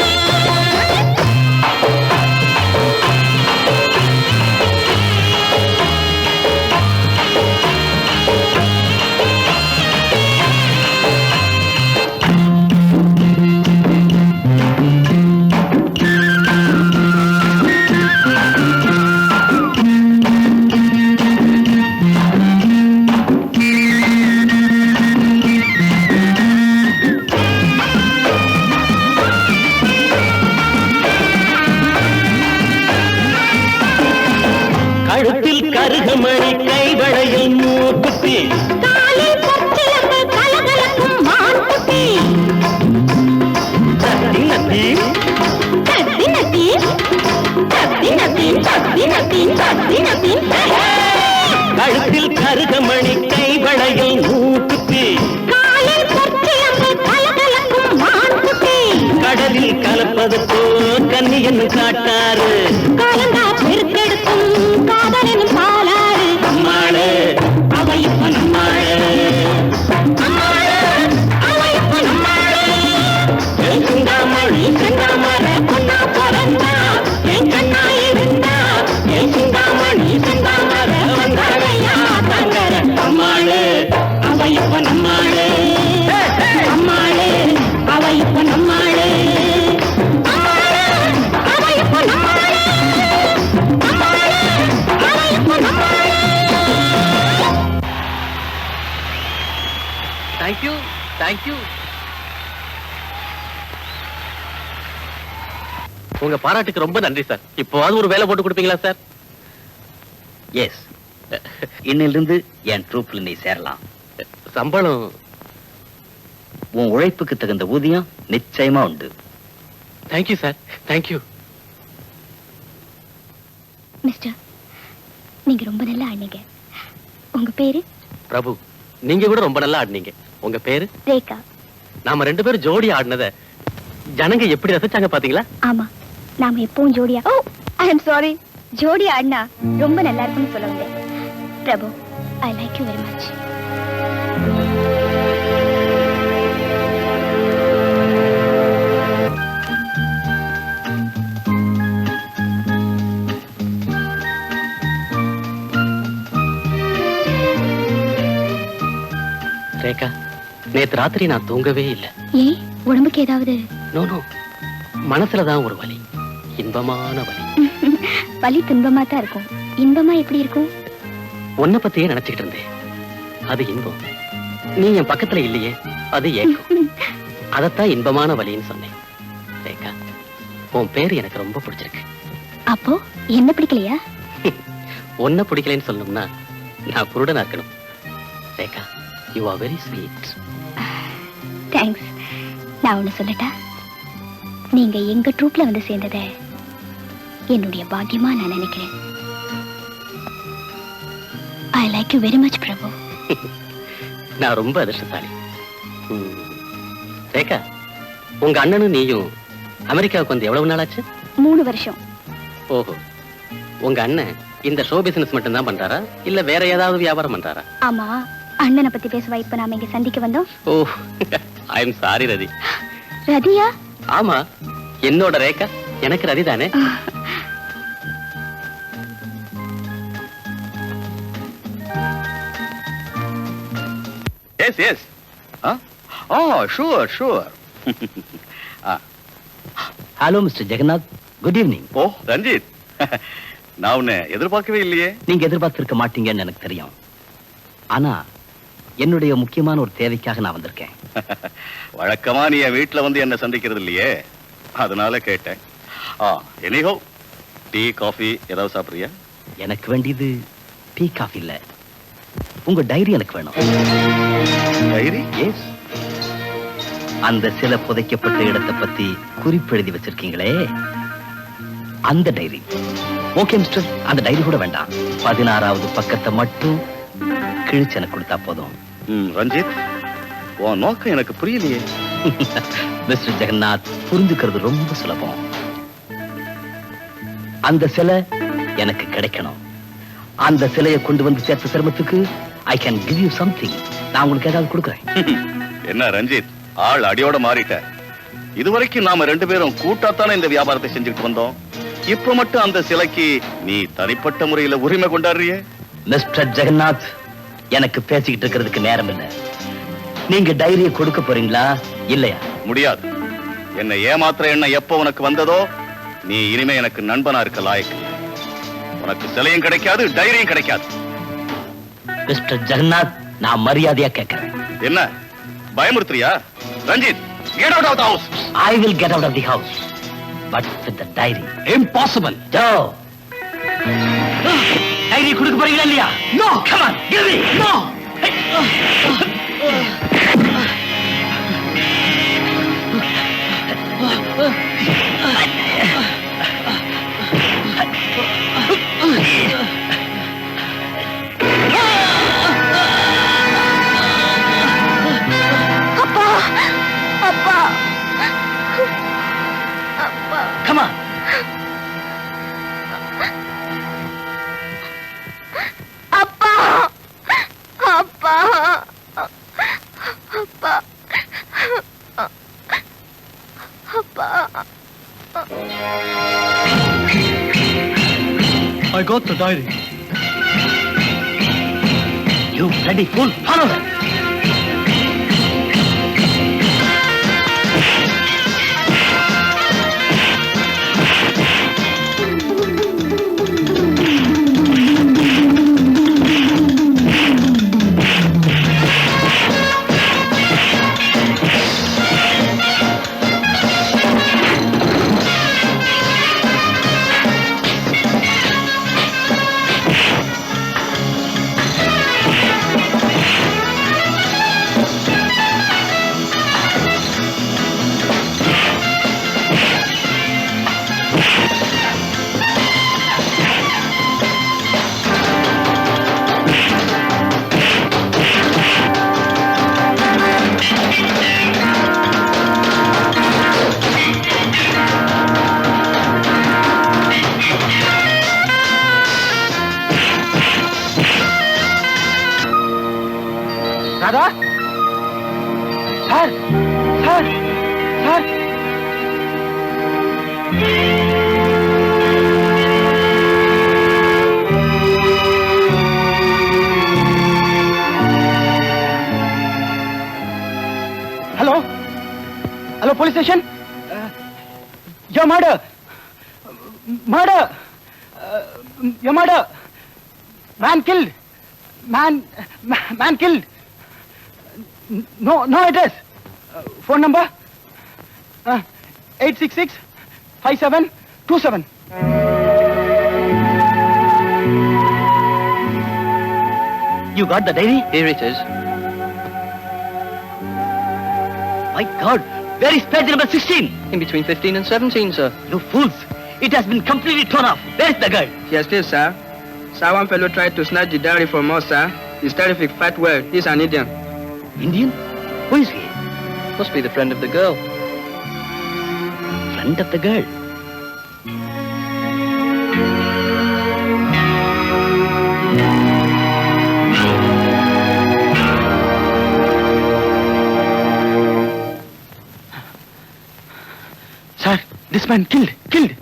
கருகமணி கைவளையில் மூக்குத்தி காலில் பொற்சிலம்பு கலகலக்கும் மான்குட்டி கடலில் கலப்பது போல் கன்னியன்னு காட்டாரு காலந்தா பெருக்கெடுக்கும் காதலின் பாலாறு அம்மாளே அவ இப்ப நம்மாளே அம்மாளே அவ இப்ப நம்மாளே என் சிந்தாமணி செந்தாமர பொண்ணா பிறந்தா என் கண்ணா இருந்தா என் சிந்தாமணி செந்தாமர வந்தாளையா தங்கர அம்மாளே அவ இப்ப நம்மாளே அம்மாளே அவ இப்ப நம்மாளே அம்மாளே அவ இப்ப நம்மாளே அம்மாளே அவ இப்ப நம்மாளே. Thank you thank you. உங்க பாராட்டுக்கு ரொம்ப நன்றி சார். இப்போவாது ஒரு வேலை போட்டு கொடுப்பீங்களா சார்? எஸ், இன்னிலிருந்து என் ட்ரூப்ல நீ சேரலாம். சம்பளம் உன் உழைப்புக்கு தகுந்த ஊதியம் நிச்சயமா உண்டு. Thank you sir, thank you. மிஸ்டர், நீங்க ரொம்ப நல்லா ஆடினீங்க. உங்க பேரு? பிரபு. நீங்க கூட ரொம்ப நல்லா ஆடினீங்க. உங்க பேரு? ரேகா. நாம 2 பேரும் ஜோடி ஆடினத ஜனங்க எப்படி ரசிச்சாங்க பாத்தீங்களா? ஆமா, நாம எப்பவும் ஜோடியா. Oh, I am sorry. ஜோடி ஆடினா ரொம்ப நல்லா இருக்கும்னு சொல்ல வந்தேன். Prabhu, I like you very much. Rekha, நேத்து ராத்திரி நான் தூங்கவே இல்லை. ஏன், உடம்புக்கு ஏதாவது? நோ நோ, மனசுலதான் ஒரு வலி, இன்பமான வலி. வலி துன்பமா தான் இருக்கும். இன்பமா எப்படி இருக்கும்? உன்னை பத்தியே நினைச்சுக்கிட்டு இருந்தேன். அது இன்பம். நீ என் பக்கத்துல இல்லையே, அது ஏக்கம். அதத்தான் இன்பமான வலின்னு சொன்னேன். ரேகா, உன் பேரு எனக்கு ரொம்ப பிடிச்சிருக்கு. அப்போ என்ன பிடிக்கலையா? உன்னை பிடிக்கலன்னு சொல்லணும்னா நான் குருடனா இருக்கணும். Rekha, you are very sweet. Thanks. நான் ஒண்ணு சொல்லட்டா? நீங்க எங்க ட்ரூப்ல வந்து சேர்ந்தத என்னுடைய பாக்கியமா நான் நினைக்கிறேன். I like you very much Prabhu. நான் ரொம்ப அதிர்ஷ்டசாலி. ரேகா, உங்க அண்ணனும் நீயும் அமெரிக்காவுக்கு வந்து எவ்வளவு நாள் ஆச்சு? 3 வருஷம். ஓஹோ, உங்க அண்ணன் இந்த ஷோ பிசினஸ் மட்டும் தான் பண்றாரா இல்ல வேற ஏதாவது வியாபாரம் பண்றாரா? ஆமா, அண்ணனை பத்தி பேசுவா இப்ப நாம இங்க சந்திக்க வந்தோம். ஓ, ஐ எம் சாரி ரதி. ரதியா? ஆமா, என்னோட ரேகா எனக்கு ரதி தானே. Yes yes. Sure sure. Hello mister Jagannath, good evening. Oh Ranjith, நான் உன்னை எதிர்பார்க்கவே இல்லையே. நீங்க எதிர்பார்த்திருக்க மாட்டீங்கன்னு எனக்கு தெரியும். ஆனா என்னுடைய முக்கியமான ஒரு தேவைக்காக நான் வந்திருக்கேன். வழக்கமா நீ என் வீட்டுல வந்து என்ன சந்திக்கிறது இல்லையே, அதனால கேட்டேன். எனிஹோ, டீ காஃபி ஏதாவது சாப்பிடுறியா? எனக்கு வேண்டியது டீ காஃபி இல்ல, உங்க டைரி எனக்கு வேணும். டைரி? எஸ். அந்த சில புதைக்கப்பட்ட இடத்தை பத்தி குறிப்பெழுதி வச்சிருக்கீங்களே, அந்த டைரி. ஓகே மிஸ்டர், அந்த டைரி கூட வேண்டாம். 16வது பக்கத்தை மட்டும் கிழிச்சு எனக்கு கொடுத்தா போதும். ரஞ்சித், உன் நோக்கம் எனக்கு புரியலையே. மிஸ்டர் ஜெகநாத், புரிஞ்சுக்கிறது ரொம்ப சுலபம். அந்த சிலை எனக்கு கிடைக்கணும். அந்த சிலையை கொண்டு வந்து சேர்த்த சிரமத்துக்கு I can give you something. நான் உங்களுக்கு ஏதாவது கொடுக்குறேன். என்ன ரஞ்சித், ஆள் அடியோட மாறிட்ட. இதுவரைக்கும் நாம 2 பேரும் கூட்டாத்தானே இந்த வியாபாரத்தை செஞ்சுட்டு வந்தோம். இப்ப மட்டும் அந்த சிலைக்கு நீ தனிப்பட்ட முறையில உரிமை கொண்டாடுறியே. மிஸ்டர் ஜெகநாத், எனக்கு பேசிக்கிட்டு இருக்கிறதுக்கு நேரம் இல்லை. நீங்க டைரியை கொடுக்க போறீங்களா இல்லையா? முடியாது. என்னை ஏமாத்துற எண்ணம் எப்ப உனக்கு வந்ததோ, நீ இனிமே எனக்கு நண்பனா இருக்க லாயக்கு. உனக்கு சிலையும் கிடைக்காது, டைரியும் கிடைக்காது. மிஸ்டர் ஜெகநாத், நான் மரியாதையா கேட்கிறேன். என்ன பயமுறுத்துறியா? Ranjith, get out of the house. I will get out of the house, but with the diary. Impossible. Go. Diary கொடுக்க போறீங்களா இல்லையா? No. Come on, give me. No. got the diary. You bloody fool! Follow her! Radha? Sir! Sir! Sir! Hello? Hello, police station? Your murder! Murder! Your murder! Man killed! Man killed! No address. Phone number 866-5727. You got the diary? Here it is. My God! Where is page number 16? In between 15 and 17, sir. You fools! It has been completely torn off. Where is the girl? Yes, this, sir. Sir, one fellow tried to snatch the diary from us, sir. He's terrific, fat well. He's an Indian. Indian? Who is he? Must be the friend of the girl. Friend of the girl. Sir, this man killed.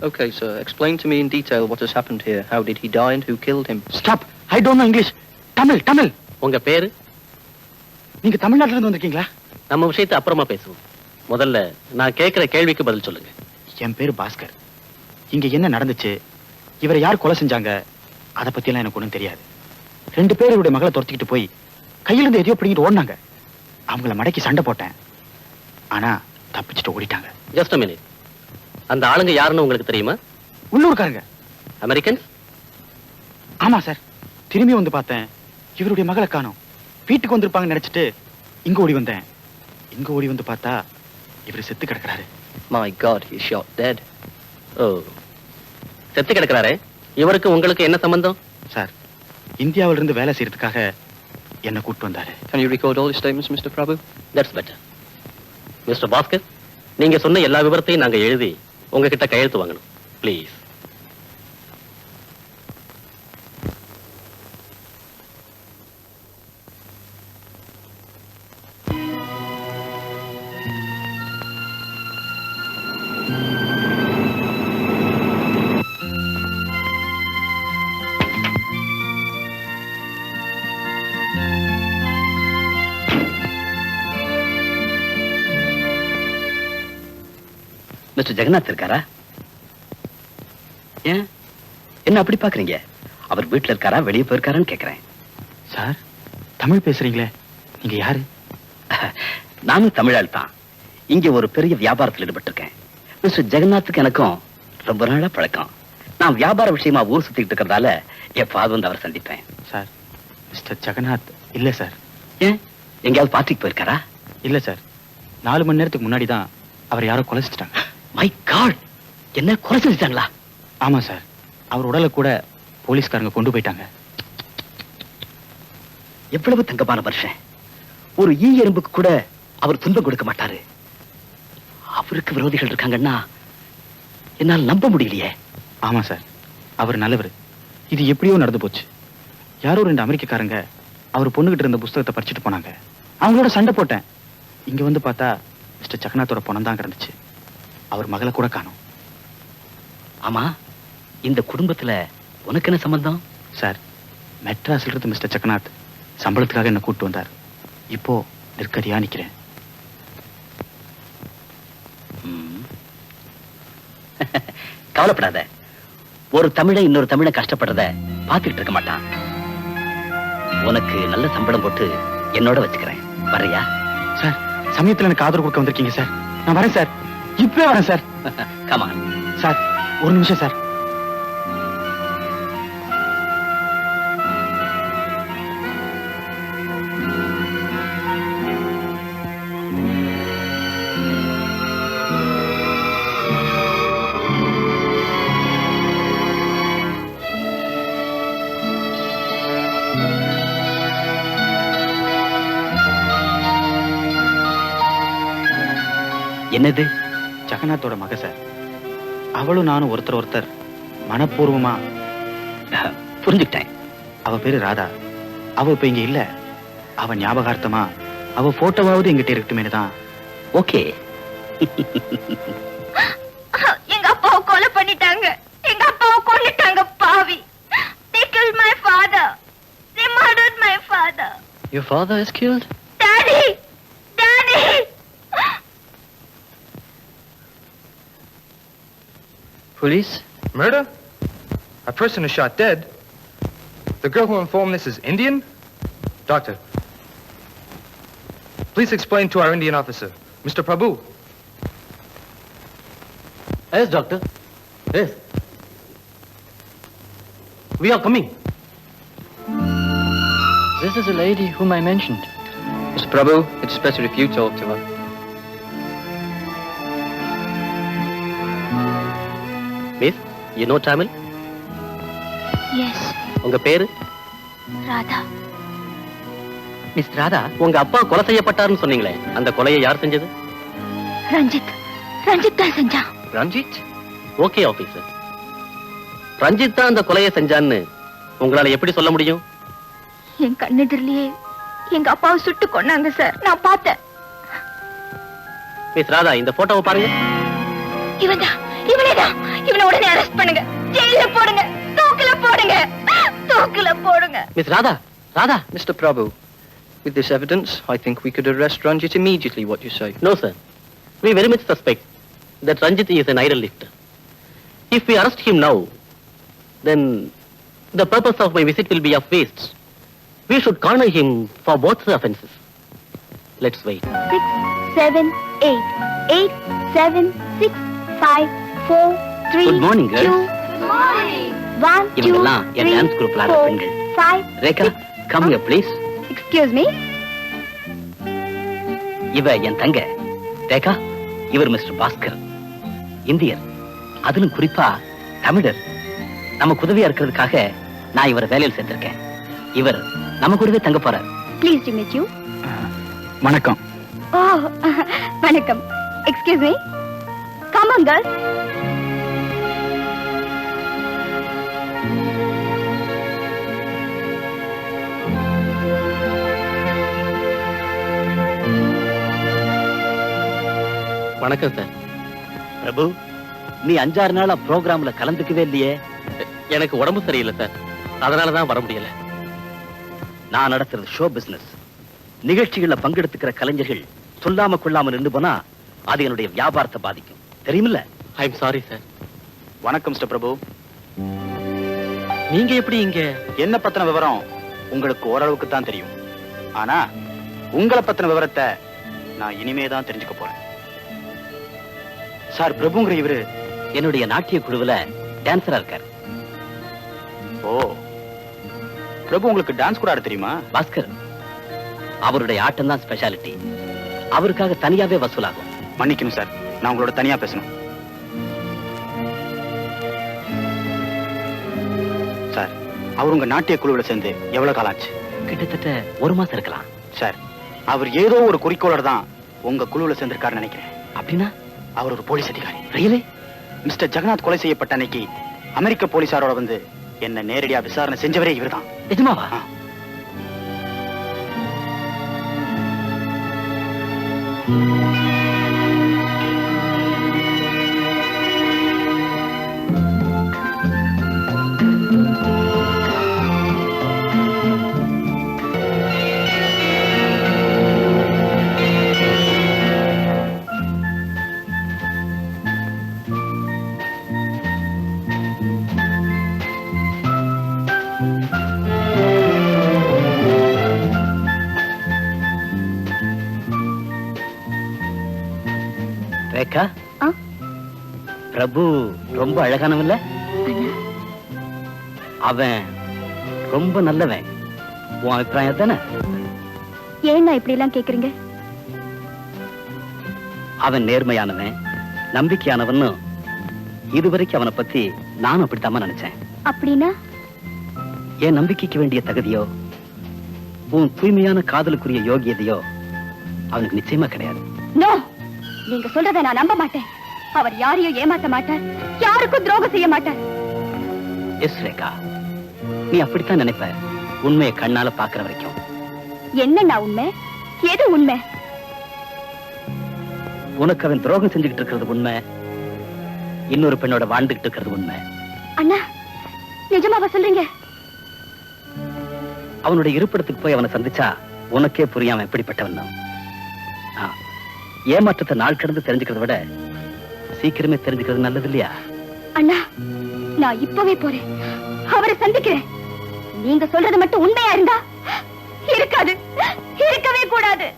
Okay, sir. Explain to me in detail what has happened here. How did he die and who killed him? Stop. I don't know English. Tamil. உங்க பேரு? நீங்க தமிழ்நாட்டுல இருந்து வந்திருக்கீங்களா? நம்ம விஷயத்தை அப்புறமா பேசுவோம். முதல்ல நான் கேட்கிற கேள்விக்கு பதில் சொல்லுங்க. என் பேரு பாஸ்கர். இங்க என்ன நடந்துச்சு, இவரை யார் கொலை செஞ்சாங்க, அத பத்தி எல்லாம் எனக்கு ஒண்ணும் தெரியாது. 2 பேர் இவருடைய மகளை துரத்திக்கிட்டு போய் கையில இருந்து எதையோ பிடிங்கிட்டு ஓடினாங்க. அவங்கள மடக்கி சண்டை போட்டேன். ஆனா தப்பிச்சுட்டு ஓடிட்டாங்க. Just a minute. அந்த ஆளுங்க யாருன்னு உங்களுக்கு தெரியுமா? உள்ளூர்காரங்க. அமெரிக்கன்ஸ்? ஆமா சார். திரும்பி வந்து பார்த்தேன், இவருடைய மகளை காணோம். வீட்டுக்கு வந்திருப்பாங்கன்னு நினைச்சிட்டு இங்க ஓடி வந்தேன். இங்க ஓடி வந்து பார்த்தா இவர் செத்து கிடக்குறாரு. My God, he's shot dead. ஓ, செத்து கிடக்குறாரே. இவருக்கு உங்களுக்கு என்ன சம்பந்தம்? சார், இந்தியாவில இருந்து வேலை செய்யறதுக்காக என்ன கூட்டு வந்தாரு. Can you record all his statements, Mr. Prabhu? That's better. Mister Bhaskar, நீங்க சொன்ன எல்லா விவரத்தையும் நாங்க எழுதி உங்ககிட்ட கையெழுத்து வாங்கணும். ப்ளீஸ். மிஸ்டர் ஜெகநாத் இருக்காரா? ஏன் என்ன அப்படி பாக்குறீங்க? அவர் வீட்டுல இருக்காரா, வெளியே போயிருக்காரான்னு கேக்குறேன். சார், தமிழ் பேசுறீங்களே, நீங்க யாரு? நானும் தமிழால் தான். இங்க ஒரு பெரிய வியாபாரத்தில் ஈடுபட்டிருக்கேன். மிஸ்டர் ஜெகநாத்துக்கு எனக்கும் ரொம்ப நாளா பழக்கம். நான் வியாபார விஷயமா ஊர் சுத்திட்டு இருக்கிறதால எப்பாவது வந்து அவர் சந்திப்பேன். சார், மிஸ்டர் ஜெகநாத் இல்ல சார். ஏன் எங்கேயாவது பார்ட்டிக்கு போயிருக்காரா? இல்ல சார், 4 மணி நேரத்துக்கு முன்னாடி தான் அவர் யாரோ கொலை செஞ்சிட்டாங்க. மை காட், என்ன கொலை செஞ்சிட்டாங்களா? ஆமா சார், அவர் உடலை கூட போலீஸ்காரங்க கொண்டு போயிட்டாங்க. எவ்வளவு தங்கமான மனுஷன். ஒரு ஈ எறும்புக்கு கூட அவர் துன்பம் கொடுக்க மாட்டாரு. அவருக்கு விரோதிகள் இருக்காங்கன்னா என்னால் நம்ப முடியலையே. ஆமா சார், அவர் நல்லவர். இது எப்படியோ நடந்து போச்சு. யாரோ 2 அமெரிக்கக்காரங்க அவர் பொண்ணுகிட்ட இருந்த புஸ்தகத்தை பறிச்சுட்டு போனாங்க. அவங்களோட சண்டை போட்டேன். இங்க வந்து பார்த்தா மிஸ்டர் ஜெகநாத்தோட பணம் தான் கிடந்துச்சு. அவர் மகளை கூட காணோம். ஆமா, இந்த குடும்பத்துல உனக்கு என்ன சம்பந்தம்? சார், மெட்ராஸ்ல இருந்து மிஸ்டர் ஜெகநாத் சம்பளத்துக்காக என்ன கூட்டு வந்தார். இப்போ நிற்கதியா நிக்கிறேன். கவலைப்படாத. ஒரு தமிழை இன்னொரு தமிழை கஷ்டப்படுறத பாத்துக்கிட்டு இருக்க மாட்டான். உனக்கு நல்ல சம்பளம் போட்டு என்னோட வச்சுக்கிறேன். வரையா? சார், சமயத்துல எனக்கு ஆதரவு கொடுக்க வந்திருக்கீங்க சார். நான் வரேன் சார். இப்பவே வரேன் சார். கமான். சார், ஒரு நிமிஷம் சார். என்னது? ஜெகநாத்தோட மக சார். அவளும் நானும் ஒருத்தர் மனப்பூர்வமா. புரிஞ்சுக்கிட்டேன். அவ பேரு ராதா. அவ இப்ப இங்க இல்ல. அவ ஞாபகார்த்தமா அவ போட்டோவாவது எங்கிட்ட இருக்கட்டுமே தான். ஓகே. எங்க அப்பாவை கொலை பண்ணிட்டாங்க. எங்க அப்பாவை கொன்னுட்டாங்க பாவி. They killed my father. They murdered my father. Your father is killed? Daddy! Daddy! Police? Murder? A person is shot dead. The girl who informed this is Indian? Doctor, please explain to our Indian officer. Mr. Prabhu. Yes, doctor. Yes. We are coming. This is a lady whom I mentioned. Mr. Prabhu, it's better if you talk to her. Miss, you know Tamil? Yes, உங்க பேரு? Radha. Miss Radha, உங்க அப்பா கொலை செய்யப்பட்டாருன்னு சொன்னீங்களே, அந்த கொலையை யார் செஞ்சது? ரஞ்சித். ரஞ்சித் தான் செஞ்சான். Ranjit? Okay officer. ரஞ்சித் தான் அந்த கொலையை செஞ்சான்னு உங்களால எப்படி சொல்ல முடியும்? என் கண்ணெதிரிலேயே எங்க அப்பாவை சுட்டு கொன்னாங்க சார். நான் பார்த்தேன். மிஸ் ராதா, இந்த போட்டோவை பாருங்க. இவன்தான். இவனேதான். இவனை உடனே அரெஸ்ட் பண்ணுங்க. ஜெயில போடுங்க. தூக்குல போடுங்க. தூக்குல போடுங்க. Miss Radha, Radha. Mr. Prabhu, with this evidence, I think we could arrest Ranjit immediately, what you say. No, sir. We very much suspect that Ranjit is an idol lifter. If we arrest him now, then the purpose of my visit will be of waste. We should corner him for both the offenses. Let's wait. 6, 7, 8. 8, 7, 6, 5, 4, 3, Good morning, girls. 2, Good morning. 1, 2, இவங்கெல்லாம் என் 3, dance குரூப்ல ஆடுற 4, பெண்கள். 5. Rekha, come here please. Excuse me. இவ என் தங்க. ரேகா, இவர் mister Bhaskar. இந்தியர். அதிலும் குறிப்பா தமிழர். நமக்கு உதவியா இருக்கிறதுக்காக நான் இவரை வேலையில் சேர்த்திருக்கேன். இவர் நம்ம கூடவே தங்க போறார். Pleased to meet you. வணக்கம். Oh, வணக்கம். Excuse me. Come on, girl. வணக்கம் சார். பிரபு, நீ 5-6 நாளா ப்ரோக்ராம்ல கலந்துக்கவே இல்லையே. எனக்கு உடம்பு சரியில்லை சார். அதனாலதான் வர முடியல. நான் நடத்துறது ஷோ பிசினஸ். நிகழ்ச்சிகள்ல பங்கெடுத்துக்கிற கலைஞர்கள் சொல்லாம கொள்ளாம நின்று போனா அது என்னுடைய வியாபாரத்தை பாதிக்கும். தெரியுமில்ல? I am sorry sir. வணக்கம் மிஸ்டர் பிரபு. நீங்க எப்படி இங்க? என்ன பத்தின விவரம் உங்களுக்கு ஓரளவுக்கு தான் தெரியும். ஆனா உங்களை பத்தின விவரத்தை நான் இனிமே தான் தெரிஞ்சுக்க போறேன். சார், பிரபுங்கிற இவரு என்னுடைய நாட்டிய குழுவுல டான்சரா இருக்காரு. ஓ, பிரபு உங்களுக்கு டான்ஸ் கூட ஆட தெரியுமா? பாஸ்கர், அவருடைய ஆட்டம் தான் ஸ்பெஷாலிட்டி. அவருக்காக தனியாவே வசூலாகும். மன்னிக்கணும் சார், நான் உங்களோட தனியா பேசணும். சார், அவர் உங்க நாட்டிய குழுவுல சேர்ந்து எவ்வளவு காலம் ஆச்சு? கிட்டத்தட்ட 1 மாசம் இருக்கலாம். சார், அவர் ஏதோ ஒரு குறிக்கோளோட தான் உங்க குழுவுல சேர்ந்திருக்காருன்னு நினைக்கிறேன். அப்படின்னா அவர் ஒரு போலீஸ் அதிகாரி. ரியலி? மிஸ்டர் ஜெகநாத் கொலை செய்யப்பட்ட அன்னைக்கு அமெரிக்க போலீசாரோட வந்து என்ன நேரடியா விசாரணை செஞ்சவரே இவர்தான். நிஜமாவா? ரேகா, ஆ? பிரபு ரொம்ப அழகானவன்ல? அவன் ரொம்ப நல்லவன். உன் அபிப்பிராயம் தானே? ஏன் நான் இப்படி எல்லாம் கேக்குறீங்க? அவன் நேர்மையானவன், நம்பிக்கையானவன். இதுவரைக்கும் அவனை பத்தி நானும் அப்படித்தாம நினைச்சேன். அப்படின்னா என் நம்பிக்கைக்கு வேண்டிய தகுதியோ உன் தூய்மையான காதலுக்குரிய யோகியதையோ அவனுக்கு நிச்சயமா கிடையாது. நோ, நீங்க சொல்றதை நான் நம்ப மாட்டேன். அவர் யாரையும் ஏமாத்த மாட்டார், யாருக்கும் துரோகம் செய்ய மாட்டார். எஸ் ரேகா, நீ அப்படித்தான் நினைப்ப, உண்மையை கண்ணால பாக்குற வரைக்கும். என்னன்னா உண்மை? எது உண்மை? உனக்கு அவன் துரோகம் செஞ்சுக்கிட்டு இருக்கிறது உண்மை, இன்னொரு பெண்ணோட வாழ்ந்துகிட்டு இருக்கிறது உண்மை. அண்ணா, நிஜமாவா சொல்றீங்க? அவனுடைய இருப்பிடத்துக்கு போய் அவனை சந்திச்சா உனக்கே புரியாம எப்படிப்பட்டவன். ஏமாற்றத்தை நாள் கடந்து தெரிஞ்சுக்கிறத விட சீக்கிரமே தெரிஞ்சுக்கிறது நல்லது இல்லையா? அண்ணா, நான் இப்பவே போறேன், அவரை சந்திக்கிறேன். நீங்க சொல்றது மட்டும் உண்மையா இருந்தா இருக்காது, இருக்கவே கூடாது.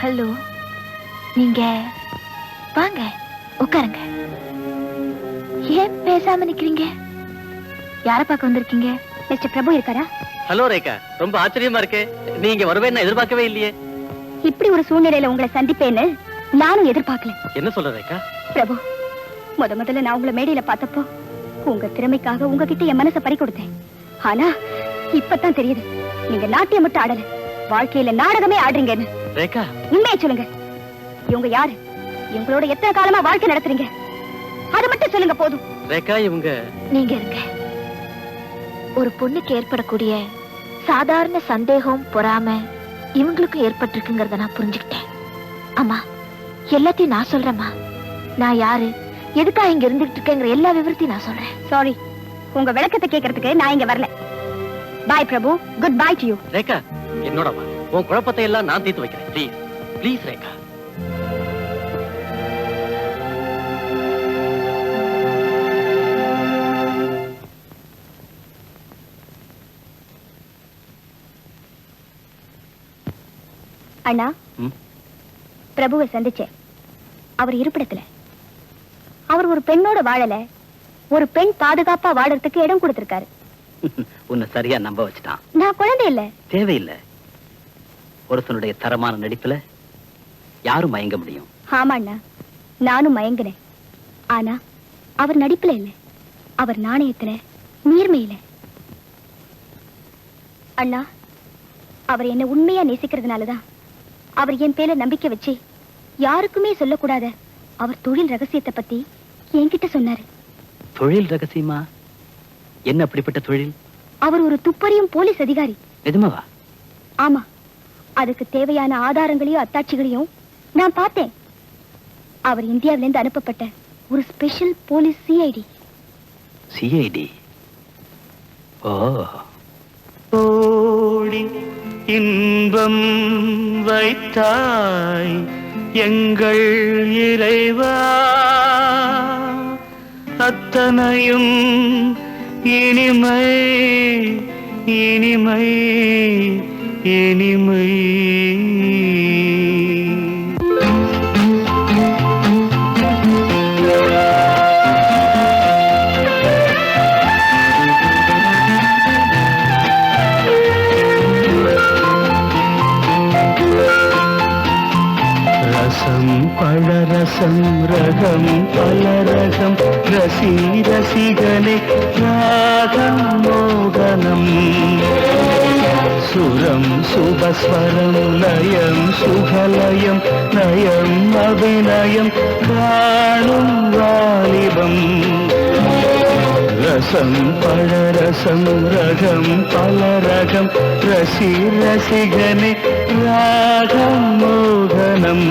ஹலோ, நீங்க வாங்க, உட்காருங்க. ஏன் பேசாம நிக்கிறீங்க? யார பார்க்க வந்திருக்கீங்க? மிஸ்டர் பிரபு இருக்காரா? ஹலோ ரேகா, ரொம்ப ஆச்சரியமா இருக்கு. நீங்க வருவேன்னு எதிர்பார்க்கவே இல்லையே. இப்படி ஒரு சூழ்நிலையில உங்களை சந்திப்பேன்னு நானும் எதிர்பார்க்கல. என்ன சொல்ற ரேகா? பிரபு, முதல்ல நான் உங்களை மேடையில பார்த்தப்போ உங்க திறமைக்காக உங்ககிட்ட என் மனசை பறி கொடுத்தேன். ஆனா இப்பதான் தெரியுது, நீங்க நாட்டியம் மட்டும் ஆடல, வாழ்க்கையில நாடகமே ஆடுறீங்கன்னு. ரேகா, உண்மையை சொல்லுங்க, இவங்க யாரு? இவங்களோட எத்தனை காலமா வாழ்க்கை நடத்துறீங்க? அது மட்டும் சொல்லுங்க போதும். ரேகா, இவங்க நீங்க இருங்க. ஒரு பொண்ணுக்கு ஏற்படக்கூடிய சாதாரண சந்தேகம், பொறாமை இவங்களுக்கும் ஏற்பட்டிருக்குங்கிறத நான் புரிஞ்சுக்கிட்டேன். அம்மா, எல்லாத்தையும் நான் சொல்றேம்மா. நான் யாரு, எதுக்காக இங்க இருந்துகிட்டு இருக்கேங்கிற எல்லா விவரத்தையும் நான் சொல்றேன். சாரி, உங்க விளக்கத்தை கேட்கறதுக்கு நான் இங்க வரல. Bye Prabhu, goodbye to you. Rekha, என்னோட வா, உன் குழப்பத்தை எல்லாம் நான் தீர்த்து வைக்கிறேன். Please please Rekha. அண்ணா, பிரபுவை சந்திச்சேன். அவர் இருப்பிடத்துல. அவர் ஒரு பெண்ணோட வாழல, ஒரு பெண் பாதுகாப்பா வாழறதுக்கு இடம் கொடுத்திருக்காரு. உன்னை சரியா நம்ப வச்சுட்டான். நான் குழந்தை இல்ல. தேவையில்லை. ஒருத்தனுடைய தரமான நடிப்புல யாரும் மயங்க முடியும். ஆமா அண்ணா, நானும் மயங்கினேன். ஆனா அவர் நடிப்புல இல்ல, அவர் நாணயத்துல, நேர்மையில. அண்ணா, அவர் என்ன உண்மையா நேசிக்கிறதுனாலதான் அவர் என் பேர்ல நம்பிக்கை வச்சு யாருக்குமே சொல்லக்கூடாத அவர் தொழில் ரகசியத்தை பத்தி என்கிட்ட சொன்னாரு. தொழில் ரகசியமா? என்ன அப்படிப்பட்ட தொழில்? அவர் ஒரு துப்பறியும் போலீஸ் அதிகாரி. நிஜமாவா? ஆமா, அதுக்கு தேவையான ஆதாரங்களையும் அத்தாட்சிகளையும் நான் பார்த்தேன். அவர் இந்தியாவிலிருந்து அனுப்பப்பட்ட ஒரு ஸ்பெஷல் போலீஸ் சிஐடி. சிஐடி? ஓ. ஓடி இன்பம் வைத்தாய் எங்கள் இறைவா, அத்தனையும் இனிமை இனிமை இனிமை. பழரசம் ரகம் பலரகம் ரசி ரசிகனே ராகம் மோகனம் சுரம் சுபஸ்வரம் லயம் சுகலயம் நயம் அபிநயம் காணும் வாலிபம் ரசம் பழரசம் ரகம் பலரகம் ரசி ரசிகனே ராகம் மோகனம்.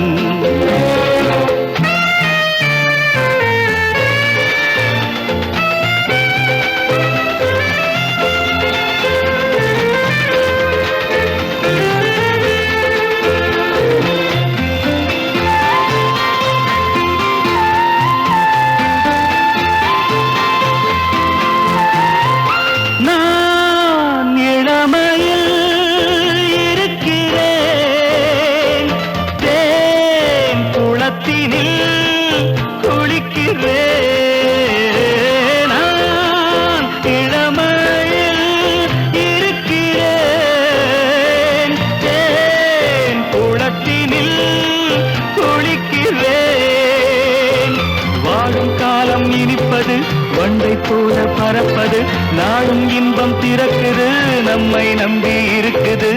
ரசிக்கிறேன். வாழும் காலம் இனிப்பது, வண்டை போல பறப்பது, நாடும் இன்பம் திறக்குது, நம்மை நம்பி இருக்குது.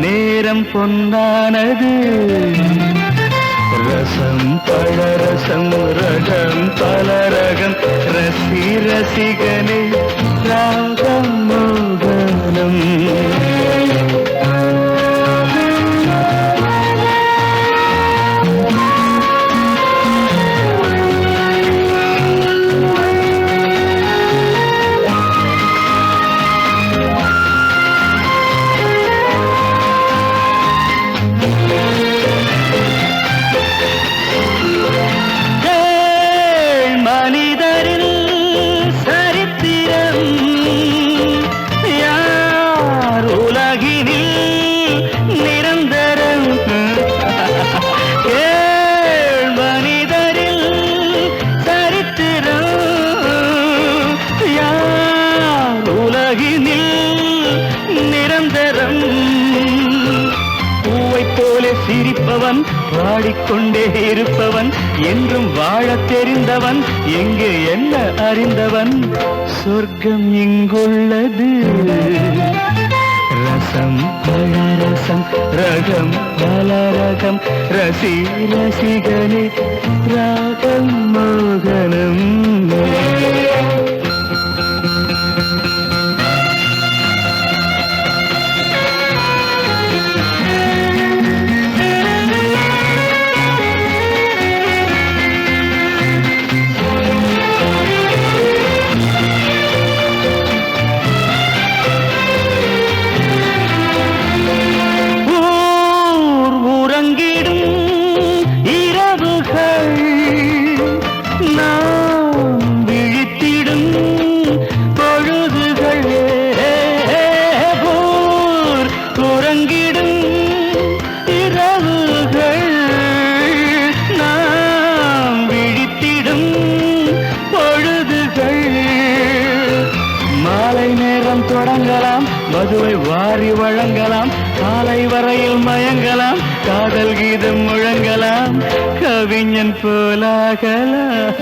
நேரம் பொன்னானது. ரசம் பழரசம் ரகம் பலரகம், ரசி ரசிகனே ராகம் மோகனம். சிரிப்பவன், பாடிக்கொண்டே இருப்பவன், என்றும் வாழத் தெரிந்தவன், எங்கே என்ன அறிந்தவன். சொர்க்கம் இங்குள்ளது. ரசம் பழரசம் ரகம் பலரகம், ரசி ரசிகனே ராகம் மோகனம். தொடங்கலாம், மதுவை வாரி வழங்கலாம், காலை வரையில் மயங்கலாம், காதல் கீதம் முழங்கலாம், கவிஞன் போலாகலாம்.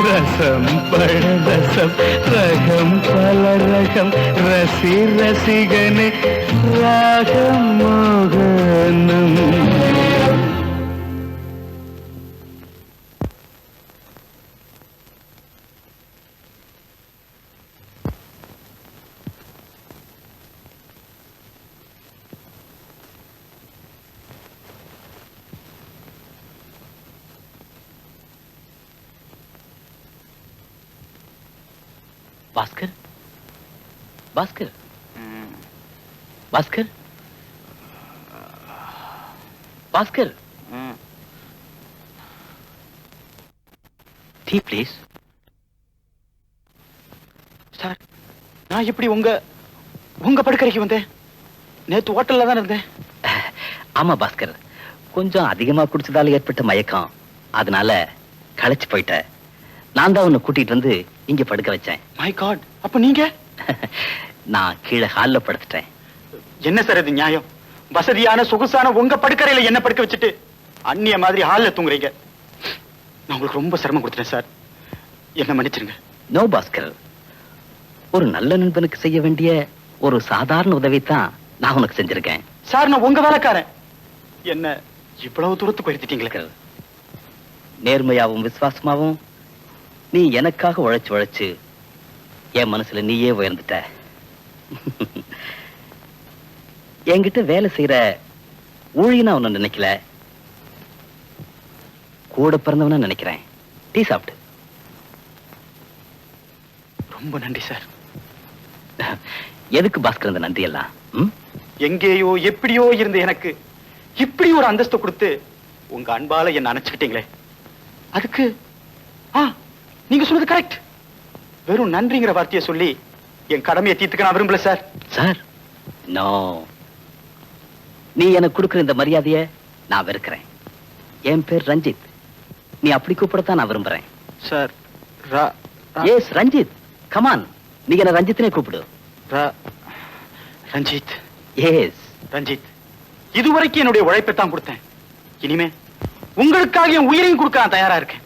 ரசம் பழரசம் ரகம் பலரகம், ரசி ரசிகனே ராகம் மோகனம். Bhaskar, Bhaskar, Bhaskar, Bhaskar, tea please. Sir, நான் எப்படி உங்க படுக்கறைக்கு வந்தேன்? நேத்து ஹோட்டல்ல தான் இருந்தேன். ஆமா பாஸ்கர், கொஞ்சம் அதிகமா குடிச்சதால ஏற்பட்ட மயக்கம், அதனால களைச்சு போயிட்ட. நான் தான் உன்னை கூட்டிட்டு வந்து இங்க படுக்க வச்சேன். மை காட், அப்ப நீங்க? நான் கீழே ஹால்ல படுத்துட்டேன். என்ன சார் இது நியாயம்? வசதியான சொகுசான உங்க படுக்கறையில என்ன படுக்க வச்சுட்டு அந்நிய மாதிரி ஹால்ல தூங்குறீங்க. நான் உங்களுக்கு ரொம்ப சிரமம் கொடுத்துட்டேன் சார், என்ன மன்னிச்சிருங்க. நோ பாஸ்கர், ஒரு நல்ல நண்பனுக்கு செய்ய வேண்டிய ஒரு சாதாரண உதவி தான் நான் உனக்கு செஞ்சிருக்கேன். சார், நான் உங்க வேலைக்காரன், என்ன இவ்வளவு தூரத்துக்கு எடுத்துட்டீங்களே. நேர்மையாவும் விசுவாசமாவும் நீ எனக்காக உழைச்சு என் மனசுல நீயே உயர்ந்துட்ட. என்கிட்ட வேலை செய்யற ஊழியனா உன்னை நினைக்கல, கூட பிறந்தவனா நினைக்கிறேன். டீ சாப்பிட்டு. ரொம்ப நன்றி சார். எதுக்கு பாஸ்கர் இந்த நன்றி எல்லாம்? எங்கேயோ எப்படியோ இருந்த எனக்கு இப்படி ஒரு அந்தஸ்து கொடுத்து உங்க அன்பால என்ன அணைச்சுக்கிட்டீங்களே, அதுக்கு நீங்க சொல்றது கரெக்ட். வெறும் நன்றிங்கிற வார்த்தையை சொல்லி என் கடமையை தீர்த்துக்க நான் விரும்பல சார். சார், நோ, நீ எனக்கு கொடுக்கிற இந்த மரியாதையை நான் வெறுக்கிறேன். என் பேர் ரஞ்சித், நீ அப்படி கூப்பிடத்தான் நான் விரும்புறேன். சார், எஸ் ரஞ்சித், கமான், நீங்க என்ன ரஞ்சித்னே கூப்பிடு. ரஞ்சித், எஸ் ரஞ்சித், இதுவரைக்கும் என்னுடைய உழைப்பை தான் கொடுத்தேன். இனிமே உங்களுக்காக என் உயிரையும் கொடுக்க நான் தயாரா இருக்கேன்.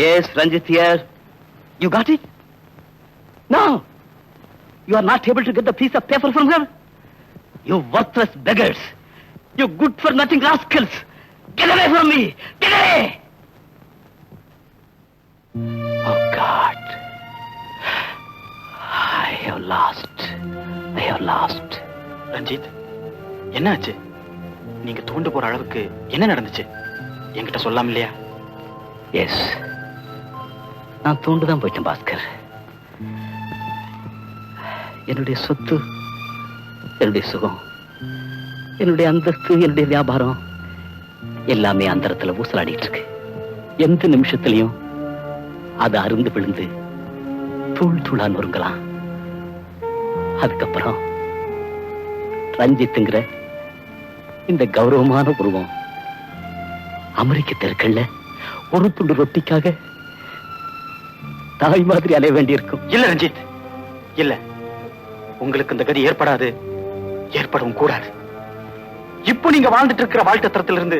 Yes, Ranjit here. You got it? No. You are not able to get the piece of paper from her? You worthless beggars. You good for nothing rascals. Get away from me. Get away. Oh God. I have lost. I have lost. Ranjith, என்னாச்சு? நீங்க தூண்டு போற அளவுக்கு என்ன நடந்துச்சு? என்கிட்ட சொல்லாம இல்லையா? எஸ், நான் தூண்டுதான் போயிட்டேன் பாஸ்கர். என்னுடைய சொத்து, என்னுடைய சுகம், என்னுடைய அந்தஸ்து, என்னுடைய வியாபாரம் எல்லாமே அந்தரத்துல ஊசலாடிட்டு இருக்கு. எந்த நிமிஷத்திலையும் அது அருந்து விழுந்து தூள் தூளா நொறுங்கலாம். அதுக்கப்புறம் ரஞ்சித்துங்கிற இந்த கௌரவமான உருவம் அமெரிக்க தெருக்கள்ல ஒரு துண்டு ரொட்டிக்காக தாய் மாதிரி அலைய வேண்டியிருக்கும். இல்ல ரஞ்சித், இல்ல, உங்களுக்கு இந்த கதி ஏற்படாது, ஏற்படவும் கூடாது. இப்போ நீங்க வாழ்ந்துட்டு இருக்கிற வாழ்க்கை தரத்திலிருந்து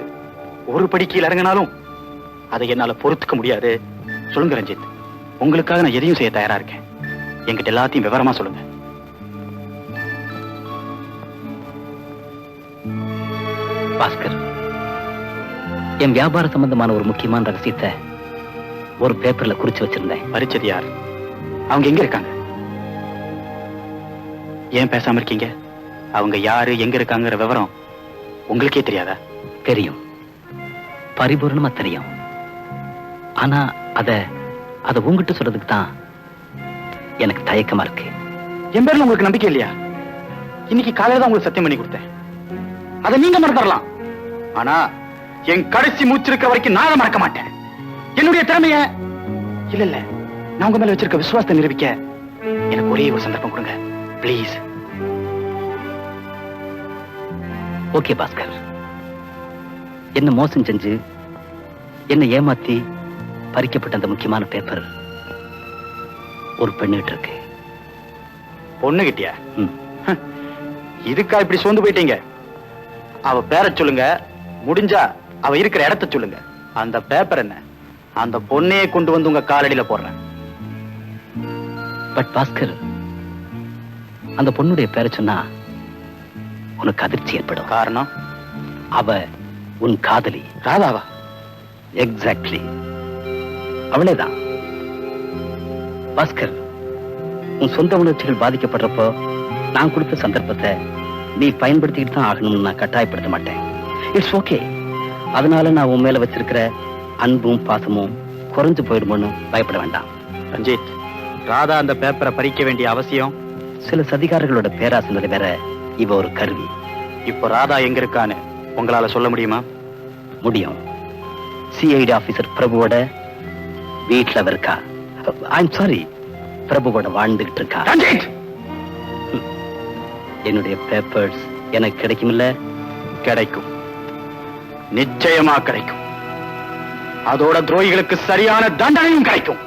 ஒரு படி கீழே இறங்கினாலும் அதை என்னால பொறுத்துக்க முடியாது. சொல்லுங்க ரஞ்சித், உங்களுக்காக நான் எதையும் செய்ய தயாரா இருக்கேன். என்கிட்ட எல்லாத்தையும் விவரமா சொல்லுங்க. பாஸ்கர், என் வியாபார சம்பந்தமான ஒரு முக்கியமான ரகசியத்தை ஒரு பேப்பர்ல குறிச்சு வச்சிருந்தேன். பரிச்சது யார்? அவங்க எங்க இருக்காங்க? ஏன் பேசாம இருக்கீங்க? அவங்க யாரு, எங்க இருக்காங்கிற விவரம் உங்களுக்கே தெரியாதா? தெரியும், பரிபூர்ணமா தெரியும். ஆனா அத உங்ககிட்ட சொல்றதுக்கு தான் எனக்கு தயக்கமா இருக்கு. என் பேர்ல உங்களுக்கு நம்பிக்கை இல்லையா? இன்னைக்கு காலையில தான் உங்களுக்கு சத்தியம் பண்ணி கொடுத்தேன். அதை நீங்க மறந்துடலாம், ஆனா என் கடைசி மூச்சு இருக்கிற வரைக்கும் நான் அதை மறக்க மாட்டேன். என்னுடைய திறமைய இல்ல நான் உங்க மேல வச்சிருக்க விசுவாசத்தை நிரூபிக்க எனக்கு ஒரே ஒரு சந்தர்ப்பம் கொடுங்க பிளீஸ். ஓகே பாஸ்கர், என்ன மோசம் செஞ்சு என்ன ஏமாத்தி பறிக்கப்பட்ட அந்த முக்கியமான பேப்பர் ஒரு பெண்ணுகிட்ட இருக்கு. பொண்ணுகிட்டியா? இதுக்கா இப்படி சோர்ந்து போயிட்டீங்க? அவ பேரை சொல்லுங்க, முடிஞ்சா அவ இருக்கிற இடத்தை சொல்லுங்க. அந்த பேப்பர் என்ன, அந்த பொண்ணையே கொண்டு வந்து உங்க காலடியில போடுறேன். பட் பாஸ்கர், அந்த பொண்ணுடைய பேரை சொன்னா உனக்கு அதிர்ச்சி ஏற்படும். காரணம், அவ உன் காதலி. ராதாவா? எக்ஸாக்ட்லி, அவளேதான். பாஸ்கர், உன் சொந்த உணர்ச்சிகள் பாதிக்கப்படுறப்போ நான் கொடுத்த சந்தர்ப்பத்தை நீ பயன்படுத்திக்கிட்டு தான் ஆகணும்னு நான் கட்டாயப்படுத்த மாட்டேன். It's okay. அதனால நான் உன் மேல வச்சிருக்கிற அன்பும் பாசமும் குறைஞ்சு போயிடுமோன்னு பயப்பட வேண்டாம். ரஞ்சித், ராதா அந்த பேப்பரை பறிக்க வேண்டிய அவசியம் சில சதிகாரர்களோட பேராசை நிறைவேற இவ ஒரு கருவி. இப்போ ராதா எங்க இருக்கான்னு உங்களால சொல்ல முடியுமா? முடியும். சிஐடி ஆபீசர் பிரபுவோட வீட்டுல அவ இருக்கா. ஐம் சாரி, பிரபுவோட வாழ்ந்துகிட்டு இருக்கா. என்னுடைய பேப்பர்ஸ் எனக்கு கிடைக்கும் இல்ல? கிடைக்கும், நிச்சயமா கிடைக்கும். அதோட துரோகிகளுக்கு சரியான தண்டனையும் கிடைக்கும்.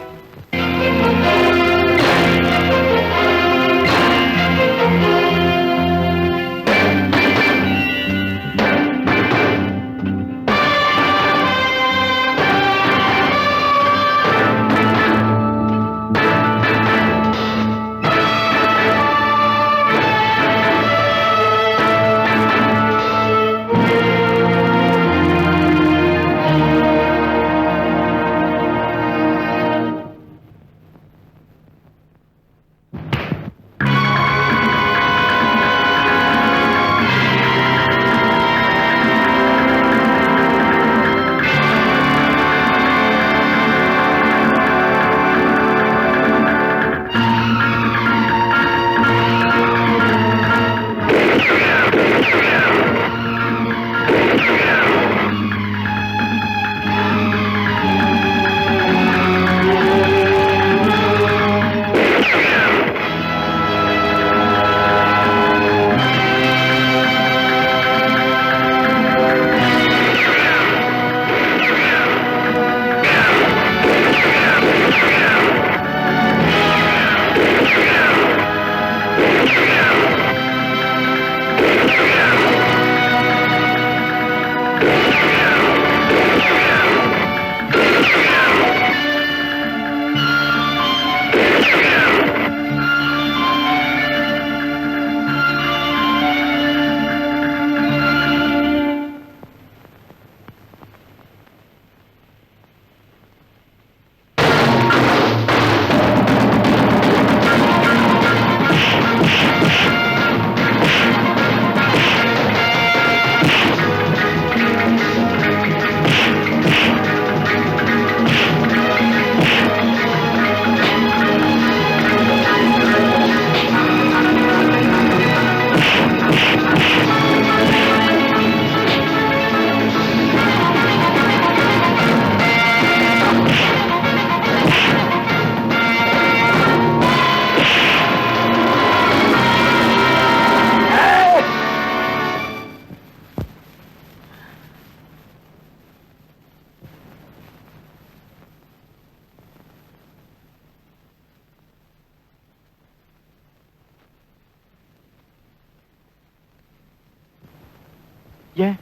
ஏன்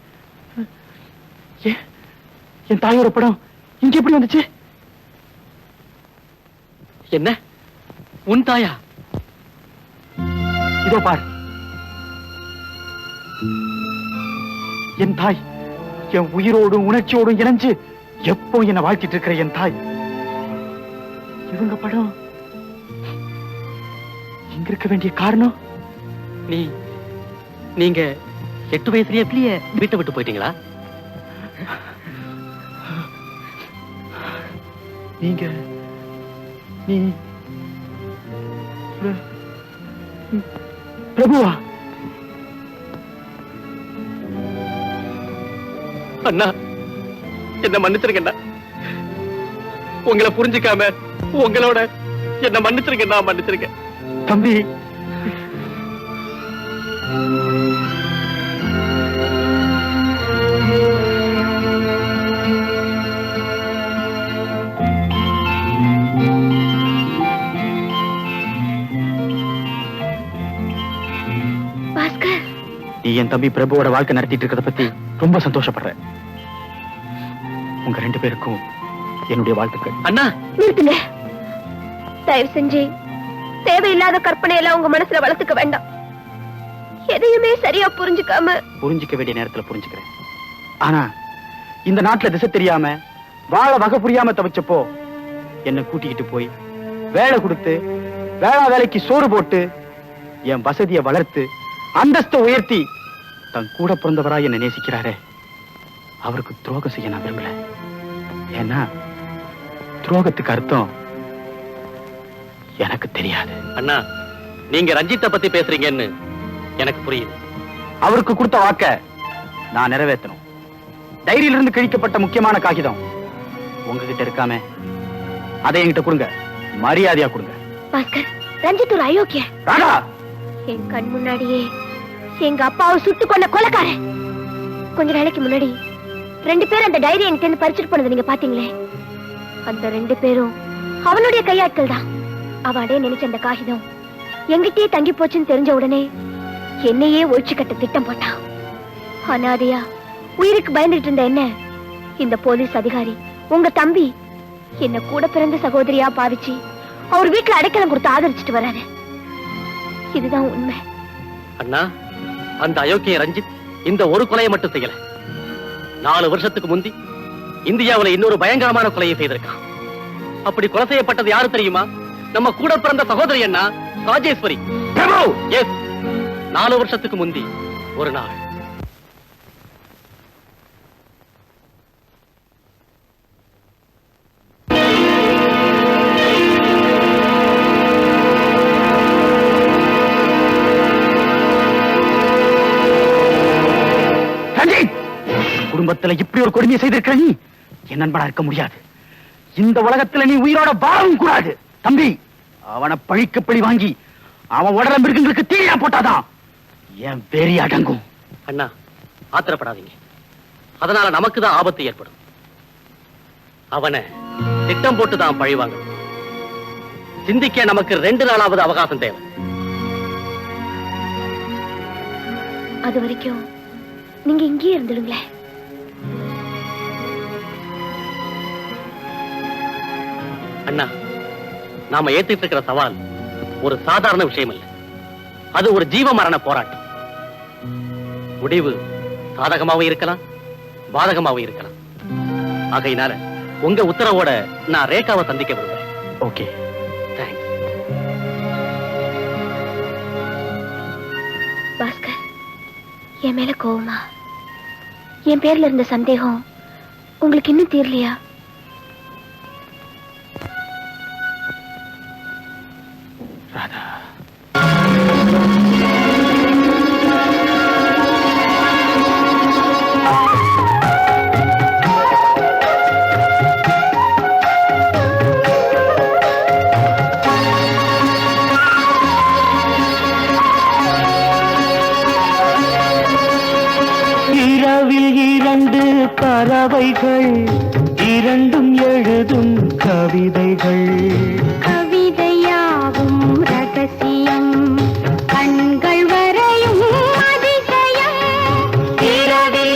என் தாயோட படம் இங்க எப்படி வந்துச்சு? என்ன உன் தாயா? இதோ பார், என் தாய் என் உயிரோடும் உணர்ச்சியோடும் இணைஞ்சு எப்போ என்ன வாழ்த்திட்டு இருக்கிற என் தாய். இவங்க படம் இங்க இருக்க வேண்டிய காரணம்? நீங்க 8 வயசுலயே எப்படியே வீட்டை விட்டு போயிட்டீங்களா? நீ பிரபுவா? அண்ணா, என்ன மன்னிச்சிருக்கண்ணா. உங்களை புரிஞ்சுக்காம உங்களோட என்ன மன்னிச்சிருக்கேன். நான் மன்னிச்சிருக்கேன் தம்பி. பாஸ்கர், நீ என் தம்பி பிரபுவோட வாழ்க்கை நடத்திட்டு இருக்கிறத பத்தி ரொம்ப சந்தோஷப்படுறேன். உங்க 2 பேருக்கும் என்னுடைய வாழ்த்துக்கள். அண்ணா நிறுத்துங்க. தயவு செஞ்சு தேவையில்லாத கற்பனை எல்லாம் உங்க மனசுல வளர்த்துக்க வேண்டாம். எதையுமே சரியா புரிஞ்சுக்க வேண்டிய நேரத்துல புரிஞ்சுக்கிறேன். ஆனா இந்த நாட்டுல திசை தெரியாம வாழ வகை புரியாம தவிச்சப்போ என்ன கூட்டிக்கிட்டு போய் வேலை கொடுத்து வேலைக்கு சோறு போட்டு என் வசதியை வளர்த்து அந்தஸ்தை உயர்த்தி தன் கூட பிறந்தவரா என்ன நேசிக்கிறாரே, அவருக்கு துரோகம் செய்ய நான் விரும்பல. ஏன்னா துரோகத்துக்கு அர்த்தம் எனக்கு தெரியாது. அண்ணா, நீங்க ரஞ்சித்தை பத்தி பேசுறீங்கன்னு எனக்கு புரியுது. அவருக்கு கொடுத்த வாக்க நான் நிறைவேற்றணும். டைரியில இருந்து கிழிக்கப்பட்ட முக்கியமான காகிதம் உங்ககிட்ட இருக்காம அதை என்கிட்ட கொடுங்க. மரியாதையா கொடுங்க. பாஸ்கர், ரஞ்சித் ஒரு அயோக்கிய. ராதா, என் கண் முன்னாடியே எங்க அப்பாவை சுட்டு கொண்ட கொலைக்காரன். கொஞ்ச நாளைக்கு முன்னாடி 2 பேர் அந்த டைரி என்கிட்ட பறிச்சுட்டு போனது நீங்க பாத்தீங்களே, அந்த 2 பேரும் அவனுடைய கையாட்கள் தான். அவனே நினைச்ச அந்த காகிதம் எங்கிட்டே தங்கி போச்சுன்னு தெரிஞ்ச உடனே என்னையே ஒழிச்சு கட்ட திட்டம் போட்டான். அனாதையா உயிருக்கு பயந்துட்டு இருந்த என்ன இந்த போலீஸ் அதிகாரி உங்க தம்பி என்ன கூட பிறந்த சகோதரியா பாவிச்சு அவர் வீட்டுல அடைக்கலம் கொடுத்து ஆதரிச்சுட்டு வராரு. இதுதான் உண்மை. அண்ணா, அந்த அயோக்கிய ரஞ்சித் இந்த ஒரு கொலையை மட்டும் செய்யல. 4 வருஷத்துக்கு முந்தி இந்தியாவுல இன்னொரு பயங்கரமான கொலையை செய்திருக்கான். அப்படி கொலை செய்யப்பட்டது யாரு தெரியுமா? நம்ம கூட பிறந்த சகோதரி அண்ணா, ராஜேஸ்வரி. எஸ், 4 வருஷத்துக்கு முந்தி ஒரு நாள். குடும்பத்துல இப்படி ஒரு கொடுமையை செய்திருக்கிற நீ என் நண்பனா இருக்க முடியாது. இந்த உலகத்துல நீ உயிரோட வாழவும் கூடாது. தம்பி, அவனை பழிக்கு பழி வாங்கி அவன் உடல மிருகங்களுக்கு தீயா போட்டாதான் என் வெறி அடங்கும். அண்ணா, ஆத்திரப்படாதீங்க. அதனால நமக்கு தான் ஆபத்து ஏற்படும். அவனை திட்டம் போட்டுதான் பழி வாங்கணும். சிந்திக்க நமக்கு 2 நாளாவது அவகாசம் தேவை. அது வரைக்கும் நீங்க இங்கேயே இருந்துடுங்களேன். அண்ணா, நாம ஏத்திட்டு இருக்கிற சவால் ஒரு சாதாரண விஷயம் இல்லை. அது ஒரு ஜீவ மரண போராட்டம். முடிவு சாதகமாவும் இருக்கலாம், பாதகமாவும் இருக்கலாம். ஆகையினால உங்க உத்தரவோட நான் ரேகாவை சந்திக்க விரும்புறேன். Okay, thanks. பாஸ்கர், என் மேல கோவமா? என் பேர்ல இருந்த சந்தேகம் உங்களுக்கு இன்னும் தீரலையா? ராதா, இரவில் 2 பறவைகள், 2ம் எழுதும் கவிதைகள். கவிதையாகும் ரகசியம், கண்கள் வரையும் அதிசயம். இரவில்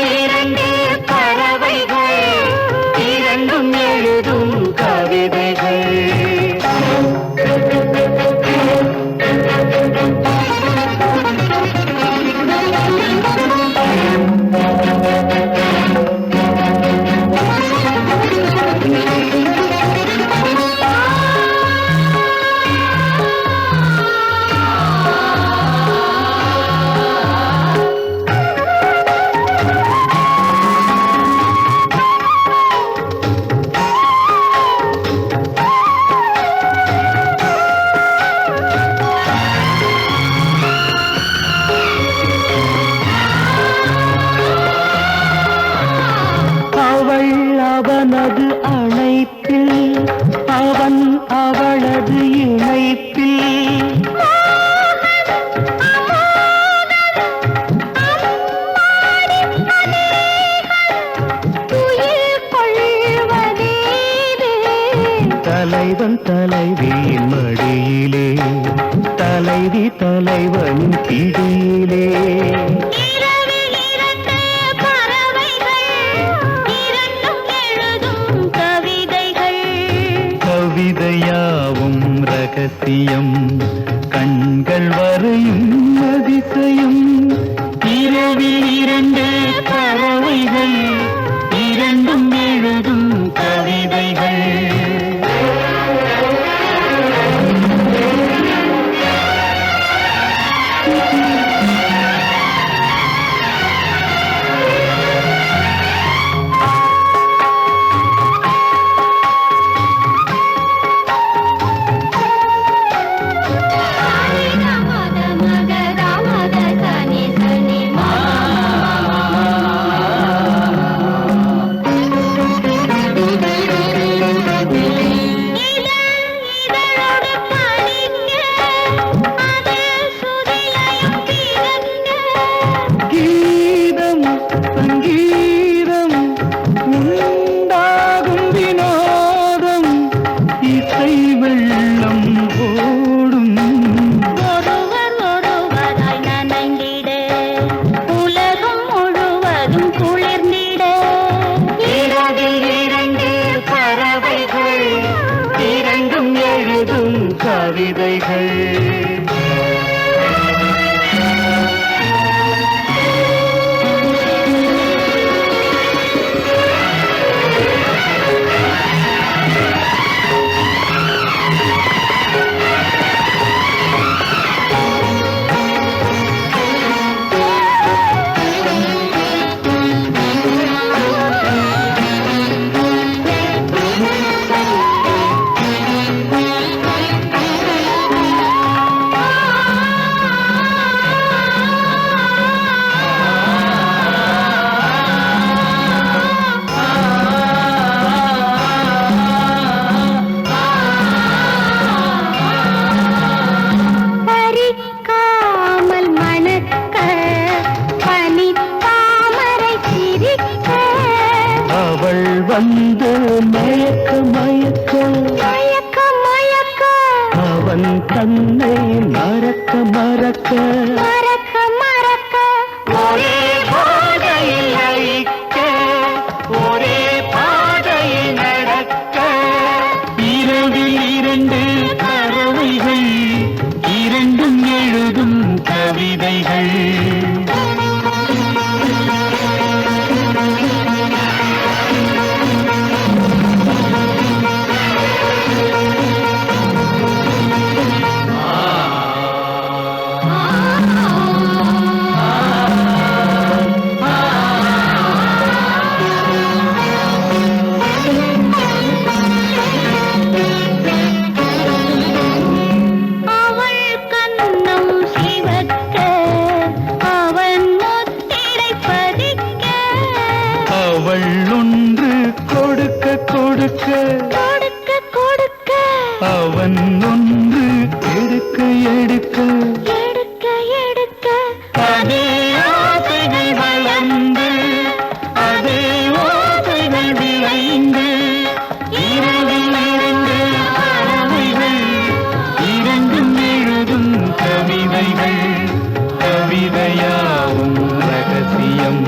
தலைவன் தலைவியின் மடியிலே, தலைவி தலைவனின் பிடியிலே. கவிதையாவும் ரகசியம், கண்கள் வரையும் அதிசயம். இரவில் இரண்டு பறவைகள், இரண்டும் எழுதும் கவிதைகள். வந்து மயக்க மயக்க மயக்க மயக்க அவன் தன்னை மறக்க மறக்க மறக்க மறக்க ஒரே பாதையில் அழிக்க ஒரே பாதையில் நடக்க இரவில் இரண்டு பறவைகள் இரண்டும் எழுதும் கவிதைகள். அவன் ஒன்று எடுக்க எடுக்க எடுக்க எடுக்க அதே ஆசைகள் வளர்ந்து அதே ஓசைகள் விளைந்து இரவில் இரண்டு பறவைகள் இரண்டும் எழுதும் கவிதைகள். கவிதையாவும் ரகசியம்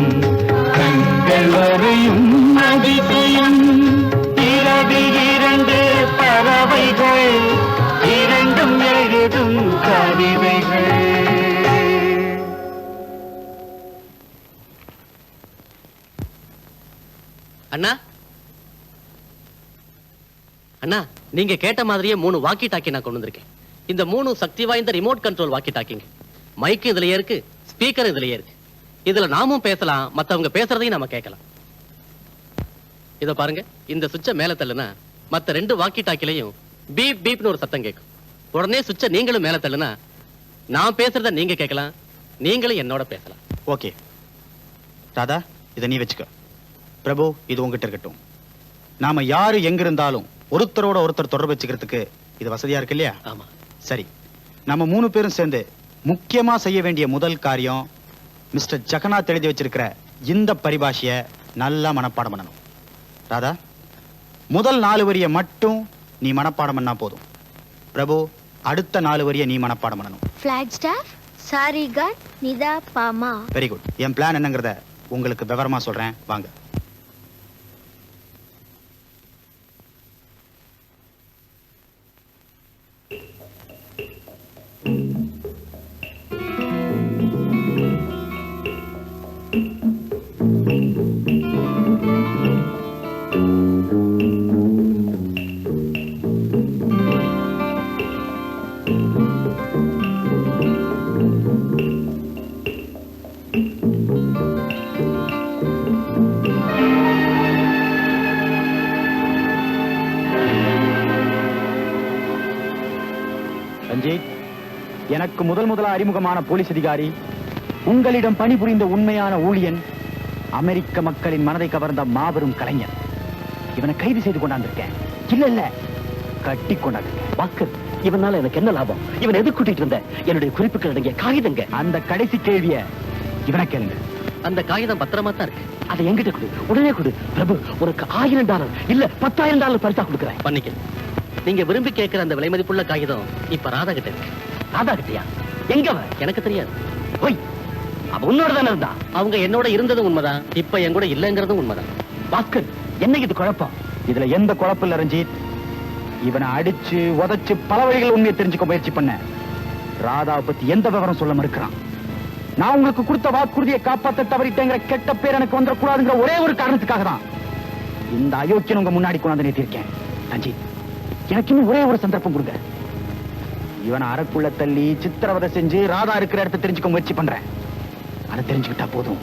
கண்கள் வரையும் அதிசயம். இரவில் இரண்டு பறவைகள் இரண்டும் எழுதும் கவிதைகள். அண்ணா அண்ணா, நீங்க கேட்ட மாதிரியே 3 வாக்கி டாக்கி நான் கொண்டு வந்திருக்கேன். இந்த 3 சக்தி வாய்ந்த ரிமோட் கண்ட்ரோல் வாக்கி டாக்கிங்க. மைக்கு இதுலயே இருக்கு, ஸ்பீக்கர் இதுலயே இருக்கு. இதுல நாமும் பேசலாம், மத்தவங்க பேசுறதையும் நாம கேட்கலாம். இத பாருங்க, இந்த சுவிட்சை மேல தள்ளுனா மத்த 2 வாக்கி டாக்கிலையும் பீப் பீப்னு ஒரு சத்தம் கேட்கும். உடனே சுவிட்சை நீங்களும் மேல தள்ளுனா நான் பேசுறத நீங்க கேட்கலாம், நீங்களும் என்னோட பேசலாம். ஓகே ராதா, இதை நீ வச்சுக்க. பிரபு, இது உங்ககிட்ட இருக்கட்டும். நாம யாரு எங்க இருந்தாலும் ஒருத்தரோட ஒருத்தர் தொடர்பு வச்சுக்கிறதுக்கு இது வசதியா இருக்கு இல்லையா? ஆமா. சரி, நம்ம 3 பேரும் சேர்ந்து முக்கியமா செய்ய வேண்டிய முதல் காரியம், மிஸ்டர் ஜெகநாத் எழுதி வச்சிருக்கிற இந்த பரிபாஷைய நல்லா மனப்பாடம் பண்ணணும். ராதா, முதல் 4 வரிய மட்டும் நீ மனப்பாடம் பண்ணா போதும். பிரபு, அடுத்த 4 வரியை நீ மனப்பாடம் பண்ணணும். ஃபிளாக்ஸ்டாஃப் சாரிகா நிதா பாமா. Very good. என் பிளான் என்னங்கிறத உங்களுக்கு விவரமா சொல்றேன், வாங்க. ரஞ்சித், எனக்கு முதலா அறிமுகமான போலீஸ் அதிகாரி, உங்களிடம் பணிபுரிந்த உண்மையான ஊழியன், அமெரிக்க மக்களின் மனதை கவர்ந்த மாபெரும் கலைஞர். இவனை கைது செய்து கொண்டாந்திருக்கேன். இல்ல கட்டி கொண்டாந்திருக்கேன். பாஸ்கர், இவனால எனக்கு என்ன லாபம்? இவன் எது கூட்டிட்டு இருந்த? என்னுடைய குறிப்புகள் அடங்கிய காகிதங்க. அந்த கடைசி கேள்விய இவனை கேளுங்க. அந்த காகிதம் பத்திரமா தான் இருக்கு. அதை என்கிட்ட கொடு, உடனே கொடு. பிரபு, உனக்கு $1000 இல்ல $10,000 பரிசா கொடுக்குறேன். பண்ணிக்க. நீங்க விரும்பி கேட்கிற அந்த விலை மதிப்புள்ள காகிதம் இப்ப ராதா கிட்ட இருக்கு. ராதா கிட்டயா? எங்க? எனக்கு தெரியாது. போய், அவ உன்னோட தானே இருந்தா? அவங்க என்னோட இருந்ததும் உண்மைதான், இப்ப என் கூட இல்லங்கிறதும் உண்மைதான். பாஸ்கர், என்ன இது குழப்பம்? இதுல எந்த குழப்பம் இல்ல ரஞ்சித். இவனை அடிச்சு உதைச்சு பல வழிகள் உண்மையை தெரிஞ்சுக்க முயற்சி பண்ண. ராதாவை பத்தி எந்த விவரம் சொல்ல மறுக்கிறான். நான் உங்களுக்கு கொடுத்த வாக்குறுதியை காப்பாற்ற தவறிட்டேங்கிற கெட்ட பேர் எனக்கு வந்துடக்கூடாதுங்கிற ஒரே ஒரு காரணத்துக்காக தான் இந்த அயோக்கியன் உங்க முன்னாடி கொண்டாந்து நிறுத்தியிருக்கேன். ரஞ்சித், எனக்கு இன்னும் ஒரே ஒரு சந்தர்ப்பம் கொடுங்க. இவனை அறைக்குள்ள தள்ளி சித்திரவதை செஞ்சு ராதா இருக்கிற இடத்தை தெரிஞ்சுக்க முயற்சி பண்றேன். அதை தெரிஞ்சுக்கிட்டா போதும்,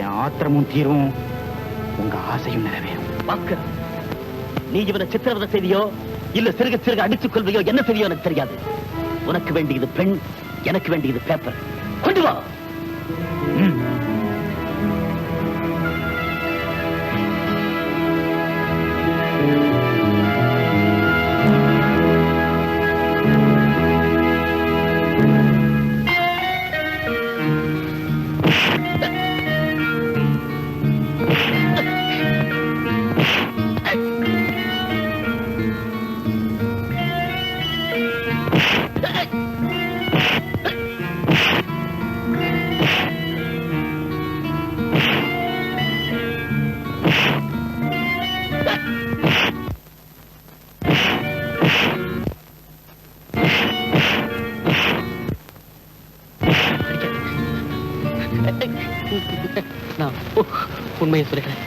என் ஆத்திரமும் தீரும், உங்க ஆசையும் நிறைவேறும். பாஸ்கர், நீ இவனை சித்திரவதை செய்தியோ இல்ல சிறுக சிறுக அடித்துக் கொள்வையோ என்ன செய்தியோ எனக்கு தெரியாது. உனக்கு வேண்டியது பெண், எனக்கு வேண்டியது பேப்பர். கொண்டு வா. நான் உண்மையை சொல்லிக்கிறேன்.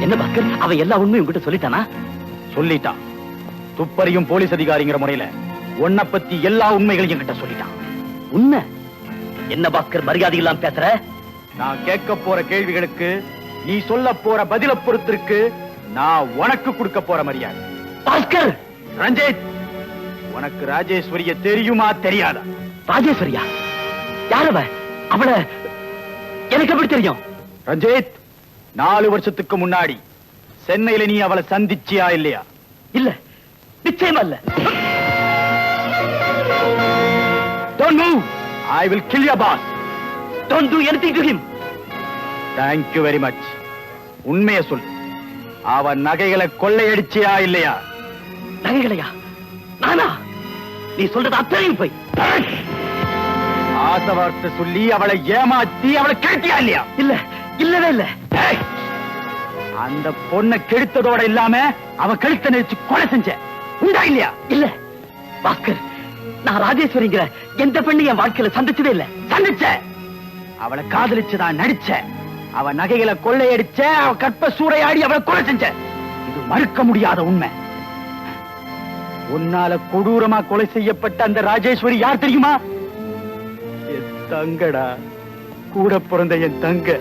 என்ன பாஸ்கர், அவ எல்லா உண்மையும் உங்ககிட்ட சொல்லிட்டானா? சொல்லிட்டான். துப்பறியும் போலீஸ் அதிகாரிங்கிற முறையில உன்னை பத்தி எல்லா உண்மைகளையும் என்கிட்ட சொல்லிட்டான். உண்மை என்ன பாஸ்கர், மரியாதை இல்லாம பேசுற? நான் கேட்க போற கேள்விகளுக்கு நீ சொல்ல போற பதில பொறுத்திருக்கு நான் உனக்கு கொடுக்க போற மரியாதை. பாஸ்கர்! ரஞ்சித், உனக்கு ராஜேஸ்வரிய தெரியுமா தெரியாதா? ராஜேஸ்வரியா? யாரவ? அவள எனக்கு எப்படி தெரியும்? ரஞ்சித், 4 வருஷத்துக்கு முன்னாடி சென்னையில நீ அவளை சந்திச்சியா இல்லையா? இல்ல, நிச்சயமா இல்ல. Don't move. I will kill your boss. Don't do anything to him. Thank you very much. உண்மையை சொல். அவன் நகைகளை கொள்ளையடிச்சியா இல்லையா? நகைகளையா? நானா? நீ சொல்றது அத்தனையும் போய். ஆசை வார்த்தை சொல்லி அவளை ஏமாத்தி அவளை கெடுத்தியா இல்லையா? இல்ல, இல்லவே இல்ல. அந்த பொண்ணை கெடுத்ததோட இல்லாம அவ கழுத்தை நெரிச்சு கொலை செஞ்ச உண்டா இல்லையா? இல்ல பாஸ்கர், நான் ராஜேஸ்வரிங்கிற எந்த பெண்ணு என் வாழ்க்கையில சந்திச்சதே இல்ல. சந்திச்ச, அவளை காதலிச்சுதான் நடிச்ச, அவ நகைகளை கொள்ளையடிச்ச, அவ கற்ப சூறையாடி அவளை கொலை செஞ்ச. இது மறுக்க முடியாத உண்மை. உன்னால கொடூரமா கொலை செய்யப்பட்ட அந்த ராஜேஸ்வரி யார் தெரியுமா? என் தங்கடா, கூட பிறந்த என் தங்க.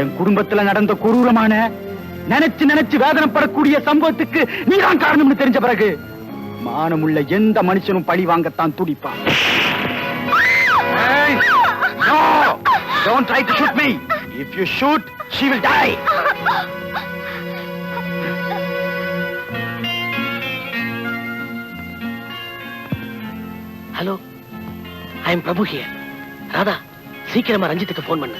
என் குடும்பத்துல நடந்த கொடூரமான நினைச்சு நினைச்சு வேதனைப்படக்கூடிய சம்பவத்துக்கு நீதான் காரணம்னு தெரிஞ்ச பிறகு மானமுள்ள எந்த மனுஷனும் பழி வாங்கத்தான் துடிப்பான். Hey! No! Don't try to shoot me. If you shoot, she will die. Hello, I am Prabhu here. Radha, சீக்கிரமா ரஞ்சித்துக்கு போன் பண்ணு.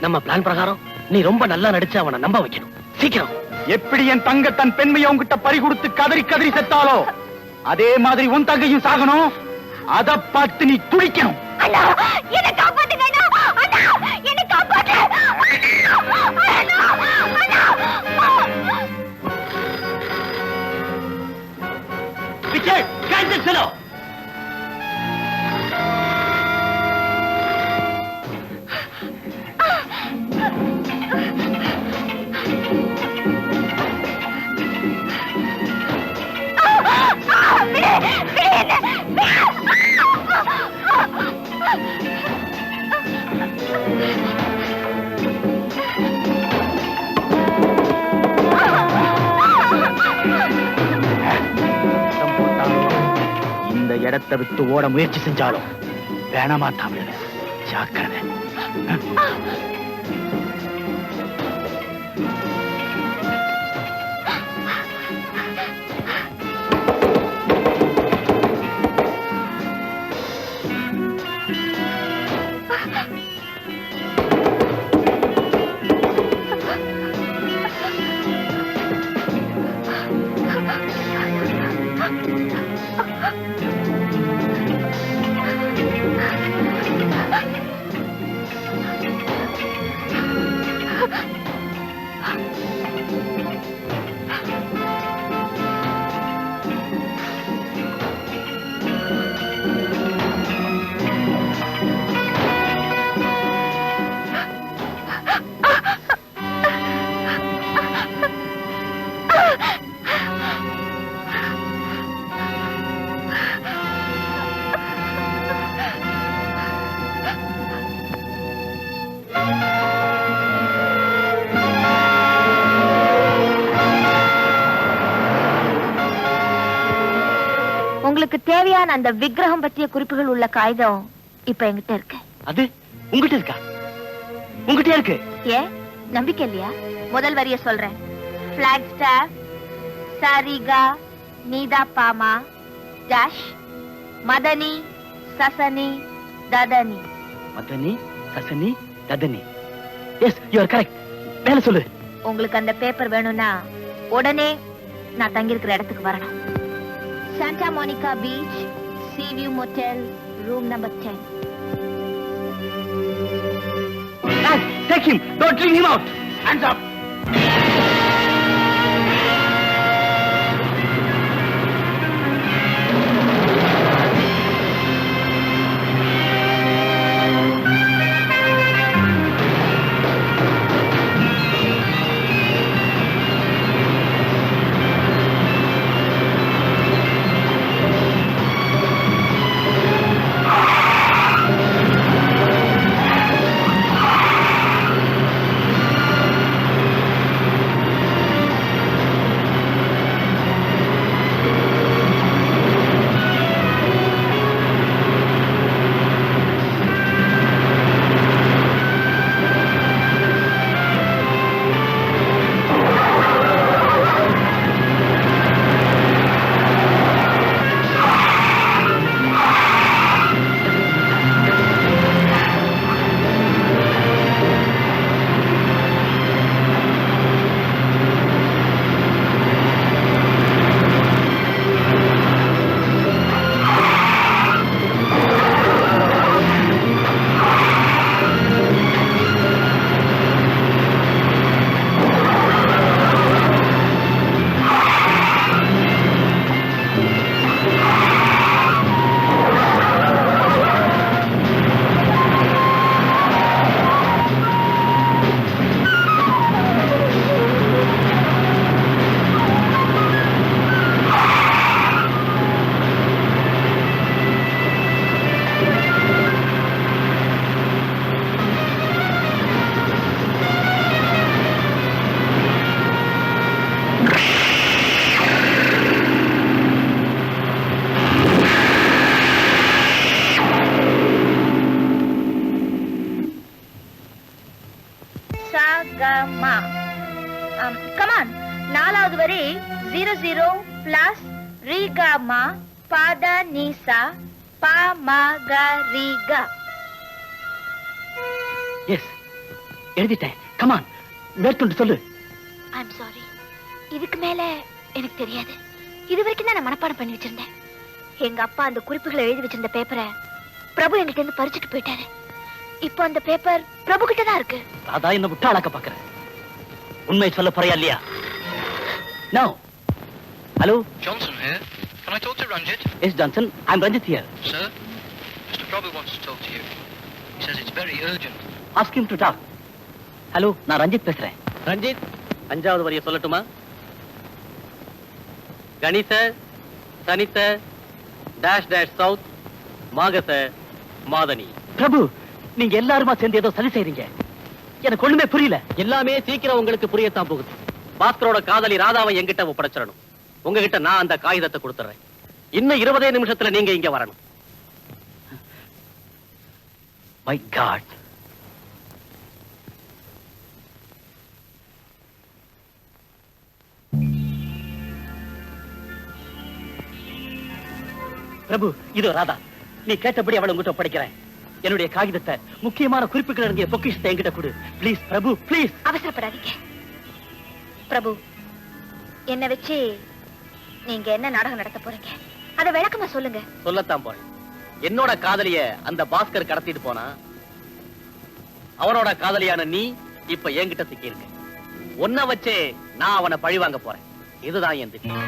நம்ம பிளான் பிரகாரம் நீ ரொம்ப நல்லா நடிச்சு அவனை நம்ப வைக்கணும். சீக்கிரம். எப்படி என் தங்க தன் பெண்மையை உன்கிட்ட பறி கொடுத்து கதறி கதறி செத்தாலோ அதே மாதிரி உன் தங்கையும் சாகணும். அத பார்த்து நீ துடிக்கணும். அண்ணா என்ன காப்பாத்துங்க அண்ணா. அண்ணா என்ன காப்பாத்து. அண்ணா Richard, catch this fellow. இந்த இடத்தை விட்டு ஓட முயற்சி செஞ்சாலும் வேணாமா தமிழ் ஜாக்கிரதை. உங்களுக்கு தேவையான அந்த விக்கிரகம் பற்றிய குறிப்புகள் உள்ள காகிதம் இப்ப என்கிட்ட இருக்கு. அது உங்ககிட்ட இருக்கா? உங்ககிட்ட இருக்கு? ஏன் நம்பிக்கை இல்லையா? முதல் வரிய சொல்றேன். பிளாக் ஸ்டார் சரிகா நீதா பாமா டாஷ் மதனி சசனி ததனி. மதனி சசனி ததனி. Yes, you are correct. மேல சொல்லு. உங்களுக்கு அந்த பேப்பர் வேணும்னா உடனே நான் தங்கியிருக்கிற இடத்துக்கு வரணும். Santa Monica Beach, Sea View Motel, room number 10. Take him. Don't leave him out. Hands up. Sagama. Come on. நாலாவது வரி 00 plus Rigama Pada Nisa Pa Magariga. Yes. எழுதிட்டேன். கமான், மேற்கொண்டு சொல்லு. ஐம் சாரி, இதுக்கு மேல எனக்கு தெரியாது. இது வரைக்கும் தான் நான் மனப்பாடம் பண்ணி வச்சிருந்தேன். எங்க அப்பா அந்த குறிப்புகளை எழுதி வச்சிருந்த பேப்பரை பிரபு என்கிட்ட இருந்து பறிச்சுட்டு போயிட்டாரு. இப்போ அந்த பேப்பர் பிரபு கிட்ட தான் இருக்கு. ராதா என்ன விட்டாளாக்க பாக்குறேன். உண்மை சொல்ல போறியா இல்லையா? No. Hello, Johnson here. Can I talk to Ranjit? Yes Johnson, I am Ranjit here. Sir, Mr. Prabhu wants to talk to you. He says it's very urgent. Ask him to talk. Hello, நான் ரஞ்சித் பேசுறேன். ரஞ்சித், 5வது வரியை சொல்லட்டுமா? கணிச தனித்த dash dash சவுத் மாகச மாதனி. பிரபு, நீங்க எல்லாருமா சேர்ந்து ஏதோ சரி செய்றீங்க. எனக்கு ஒண்ணுமே புரியல. எல்லாமே சீக்கிரம் உங்களுக்கு புரியத்தான் போகுது. பாஸ்கரோட காதலி ராதாவை என்கிட்ட ஒப்படைச்சிடணும். உங்ககிட்ட நான் அந்த காகிதத்தை கொடுத்துறேன். இன்னும் 20 நிமிஷத்துல நீங்க இங்க வரணும். My God. பிரபு, இது ராதா. நீ கேட்டபடி அவளை உங்ககிட்ட ஒப்படைக்கிறேன். என்னுடைய காகிதத்தை, முக்கியமான குறிப்புகள் அடங்கிய பொக்கிஷத்தை என்கிட்ட கொடு. Please Prabhu, please. அவசரப்படாதீங்க பிரபு. என்ன வச்சு நீங்க என்ன நாடகம் நடத்த போறீங்க? அதை விளக்கமா சொல்லுங்க. சொல்லத்தான் போறேன். என்னோட காதலிய அந்த பாஸ்கர் கடத்திட்டு போனா, அவனோட காதலியான நீ இப்ப என்கிட்ட சிக்கி இருக்க. உன்னை வச்சே நான் அவனை பழி வாங்க போறேன். இதுதான் என் திட்டம்.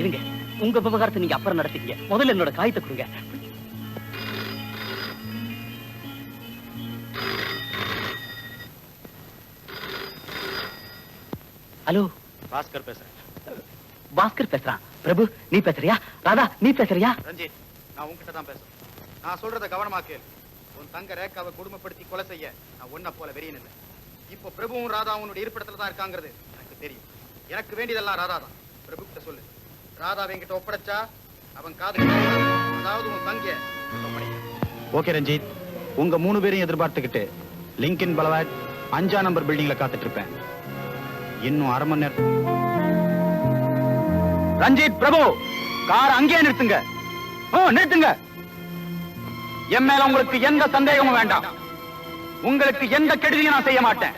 இருங்க, உங்க விவகாரத்தை நீங்க அப்புறம் நடத்திக்கங்க. முதல்ல என்னோட காகிதத்தை கொடுங்க. ஹலோ, பாஸ்கர் பேசுறேன். பாஸ்கர் பேசுறான். பிரபு, நீ பேசுறியா? ராதா, நீ பேசுறியா? ரஞ்சித், நான் உன்கிட்ட தான் பேசுறேன். நான் சொல்றத கவனமா கேளு. உன் தங்க ரேகாவை கொடுமைப்படுத்தி கொலை செய்ய நான் ஒன்ன போல வெறியன் இல்லை. இப்போ பிரபுவும் ராதாவும் உன்னுடைய இருப்பிடத்துல தான் இருக்காங்கிறது எனக்கு தெரியும். எனக்கு வேண்டியதெல்லாம் ராதா தான். பிரபு கிட்ட சொல்லு, ராதாவை என்கிட்ட ஒப்படைச்சா அவன் காதலி, அதாவது உன் தங்கிய ஒப்படைக்க. ஓகே ரஞ்சித், உங்க 3 பேரையும் எதிர்பார்த்துக்கிட்டு லிங்கின் பலவாட் 5ஆம் நம்பர் பில்டிங்ல காத்துட்டு இருப்பேன். இன்னும் 1/2 மணி நேரம். ரஞ்சித், பிரபு, கார் அங்கேயே நிறுத்துங்க. நிறுத்துங்க. என் மேல உங்களுக்கு எந்த சந்தேகமும் வேண்டாம். உங்களுக்கு எந்த கெடுதியும் நான் செய்ய மாட்டேன்.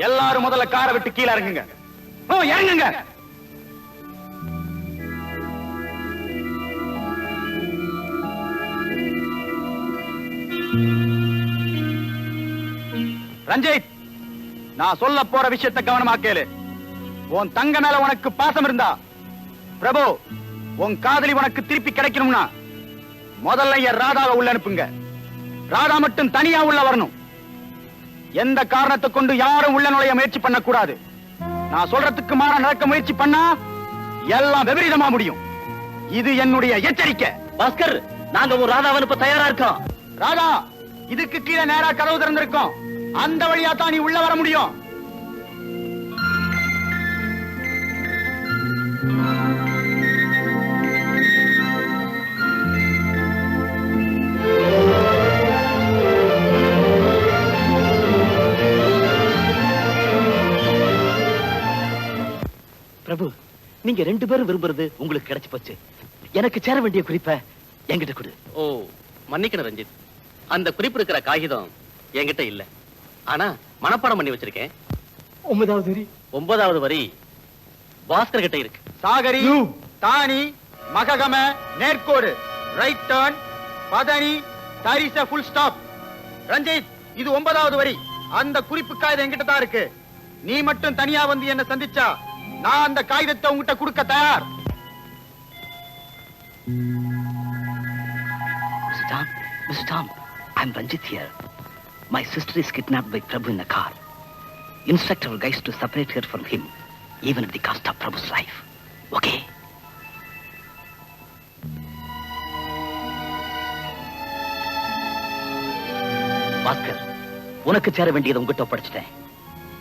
எல்லாரும் முதல்ல காரை விட்டு கீழே இறங்குங்க. இறங்குங்க. ரஞ்சித், நான் சொல்ல போற விஷயத்தை கவனமா கேளு. உன் தங்க மேல உனக்கு பாசம் இருந்தா, பிரபு, உன் காதலி உனக்கு திருப்பி கிடைக்கணும்னா முதல்ல என் ராதாவை உள்ள அனுப்புங்க. ராதா மட்டும் தனியா உள்ள வரணும். எந்த காரணத்தை கொண்டு யாரும் உள்ள நுழைய முயற்சி பண்ண கூடாது. நான் சொல்றதுக்கு மாற நடக்க முயற்சி பண்ணா எல்லாம் விபரீதமா முடியும். இது என்னுடைய எச்சரிக்கை. பாஸ்கர், நாங்க ஒரு ராதாவை அனுப்ப தயாரா இருக்கோம். ராதா, இதுக்கு கீழே நேரா கதவு திறந்திருக்கோம். அந்த வழியா தான் நீ உள்ள வர முடியும். பிரபு, நீங்க 2 பேரும் விரும்புறது உங்களுக்கு கிடைச்சு போச்சு. எனக்கு சேர வேண்டிய குறிப்பை என்கிட்ட கொடு. ஓ, மன்னிக்கணும் ரஞ்சித், அந்த குறிப்பு இருக்கிற காகிதம் என்கிட்ட இல்ல. ஆனா மனப்பாடம் பண்ணி வச்சிருக்கேன். 9வது வரி பாஸ்கர் கிட்ட இருக்கு. சாகரி, தானி, மககம, நேர்கோடு, ரைட் டர்ன், பதனி, தரிச, ஃபுல் ஸ்டாப். ரஞ்சித், இது 9வது வரி. அந்த குறிப்பு காகிதம் என்கிட்ட தான் இருக்கு. நீ மட்டும் தனியா வந்து என்ன சந்திச்சா நான் அந்த காகிதத்தை உங்ககிட்ட கொடுக்க தயார். Mr. Tom, I'm Ranjit here. My sister is kidnapped by Prabhu in a car. Instruct our guys to separate her from him, even at the cost of Prabhu's life. Okay? Bhaskar, உனக்கு சேர வேண்டியது உங்ககிட்ட ஒப்படைச்சிட்டேன்.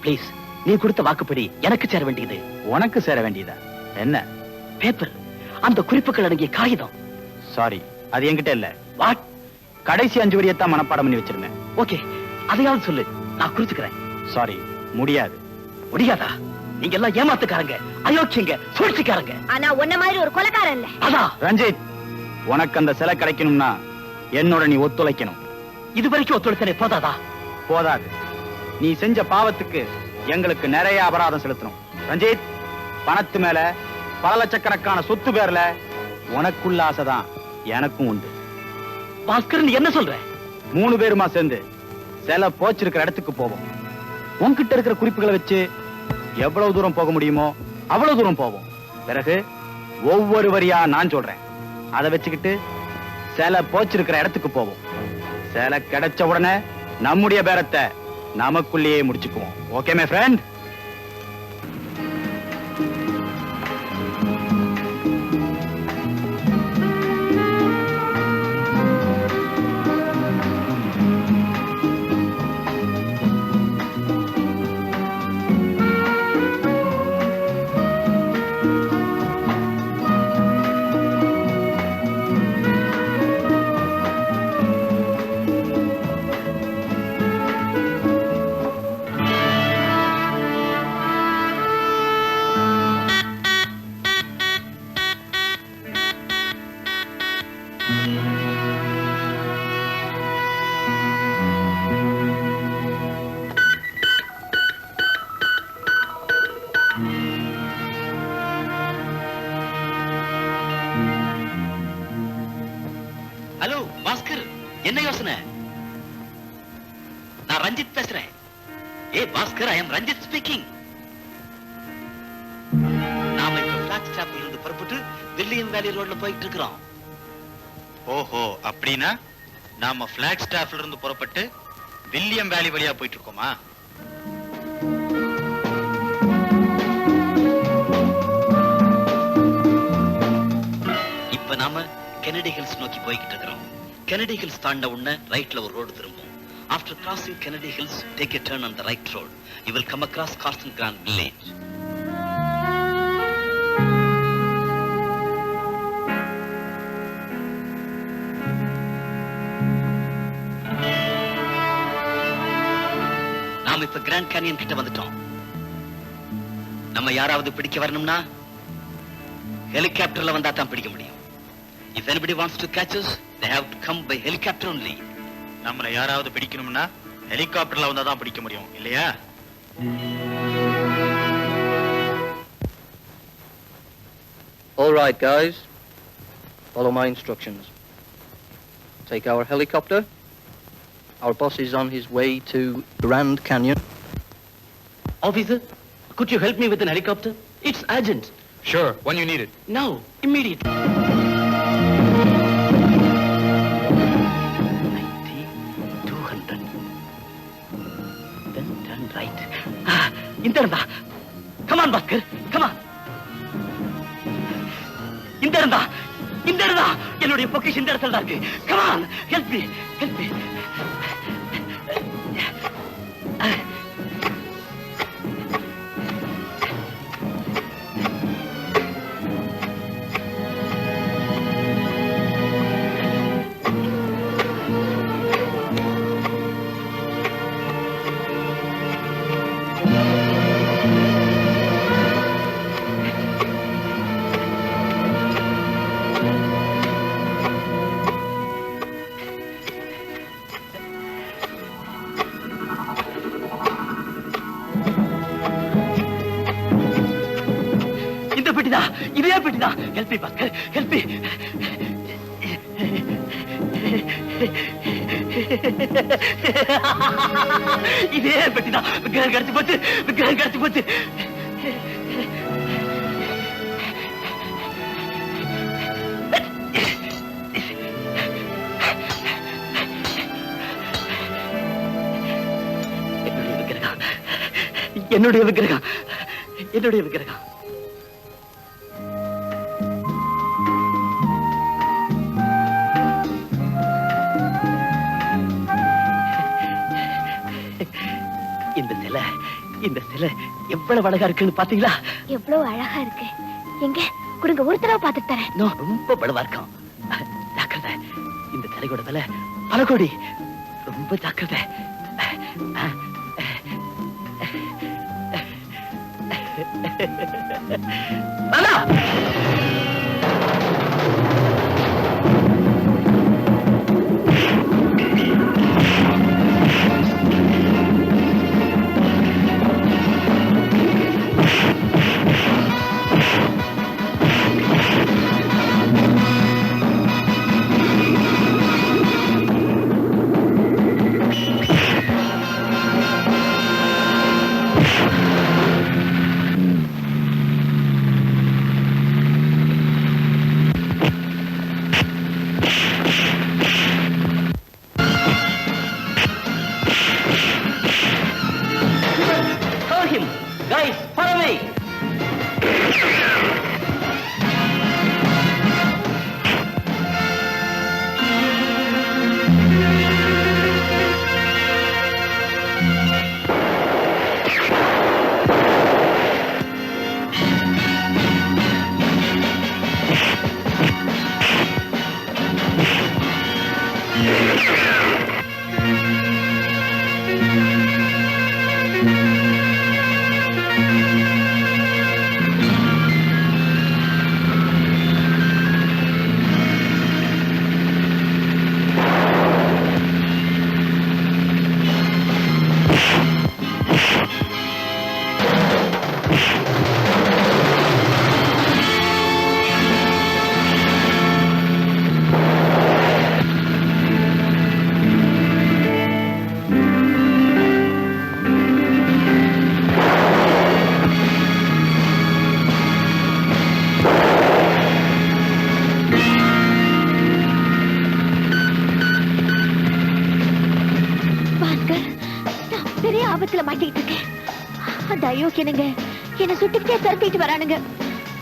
ப்ளீஸ், நீ கொடுத்த வாக்குப்படி எனக்கு சேர வேண்டியது. உனக்கு சேர வேண்டியதா என்ன? பேப்பர், அந்த குறிப்புகள் அடங்கிய காகிதம். சாரி, அது என்கிட்ட இல்ல. வாட்? கடைசி 5 வரியத்தான் மனப்பாடம் பண்ணி வச்சிருந்தேன். ஓகே, அதையாவது சொல்லு, நான் குறிச்சுக்கிறேன். சாரி, முடியாது. முடியாதா? நீங்க எல்லாம் ஏமாத்துக்காரங்க, அயோக்கியங்க, சூழ்ச்சிக்காரங்க. ஆனா உன்ன மாதிரி ஒரு கொலைக்காரன் இல்ல. அதான் ரஞ்சித், உனக்கு அந்த சிலை கிடைக்கணும்னா என்னோட நீ ஒத்துழைக்கணும். இது வரைக்கும் ஒத்துழைத்தனே போதாதா? போதாது. நீ செஞ்ச பாவத்துக்கு எங்களுக்கு நிறைய அபராதம் செலுத்தணும். ரஞ்சித், பணத்து மேல பல லட்சக்கணக்கான சொத்து பேர்ல உனக்குள்ள ஆசைதான் எனக்கும் உண்டு. பாஸ்கர், நீ என்ன சொல்ற? 3 பேருமா சேர்ந்து சிலை போச்சிருக்கிற இடத்துக்கு போவோம். உன்கிட்ட இருக்கிற குறிப்புகளை வச்சு எவ்வளவு தூரம் போக முடியுமோ அவ்வளவு தூரம் போவோம். பிறகு ஒவ்வொரு வரியா நான் சொல்றேன். அதை வச்சுக்கிட்டு சிலை போச்சிருக்கிற இடத்துக்கு போவோம். சிலை கிடைச்ச உடனே நம்முடைய பேரத்தை நமக்குள்ளேயே முடிச்சுக்குவோம். Okay my friend? Hello Bhaskar, என்ன யோசனை? நான் ரஞ்சித் பேசுறேன். ஏ Bhaskar, I am Ranjith speaking. நாம இப்ப பிளாக் ஸ்டாப்ல இருந்து புறப்பட்டு வில்லியம் வேலி ரோட்ல போயிட்டு இருக்கிறோம். ஓஹோ, அப்படின்னா நாம பிளாக் ஸ்டாப்ல இருந்து புறப்பட்டு வில்லியம் வேலி வழியா போயிட்டு இருக்கோமா? இப்ப நாம கெனடி ஹில்ஸ் நோக்கி போய்கிட்டு இருக்கிறோம். கெனடி ஹில்ஸ் தாண்ட உடனே ரைட்ல ஒரு ரோடு திரும்பும். After crossing Kennedy hills, take a turn on the right road. You will come across Carson Grant Village. நாம இப்ப கிராண்ட் கேனியன் கிட்ட வந்துட்டோம். நம்ம யாராவது பிடிக்க வரணும்னா ஹெலிகாப்டர்ல வந்தா தான் பிடிக்க முடியும். If anybody wants to catch us, they have to come by helicopter only. நம்மள யாராவது பிடிக்கணும்னா ஹெலிகாப்டர்ல வந்தா தான் பிடிக்க முடியும், இல்லையா? All right, guys. Follow my instructions. Take our helicopter. Our boss is on his way to Grand Canyon. Officer, could you help me with an helicopter? It's urgent. Sure, when you need it. Now, immediately. 200. Then turn right. இந்த இருந்தா. Come on, Bhaskar. Come on. இந்த இருந்தா. இந்த இருந்தா. என்னுடைய பொக்கிஷன் இந்த இடத்துல இருக்கு. Come on, help me. Help me. இதே பெட்டிதா. Help me Bhaskar, help me. இதே பெட்டிதா. விக்கிரகம் கிடைச்சு போச்சு, விக்கிரகம் கிடைச்சு போச்சு. என்னுடைய விக்கிரகம், என்னுடைய விக்கிரகம். இந்த சிலை எவ்வளவு அழகா இருக்குன்னு பாத்தீங்களா? எவ்வளவு அழகா இருக்கு. எங்க கொடுங்க, ஒரு தடவை பார்த்துட்டு தரேன். ரொம்ப பலவா இருக்கும். ஜாக்கிரதை, இந்த சிலையோட விலை பல கோடி. ரொம்ப ஜாக்கிரதை. அயோக்கியனுங்க என்ன சுட்டுக்கிட்டே துரத்திட்டு வரானுங்க.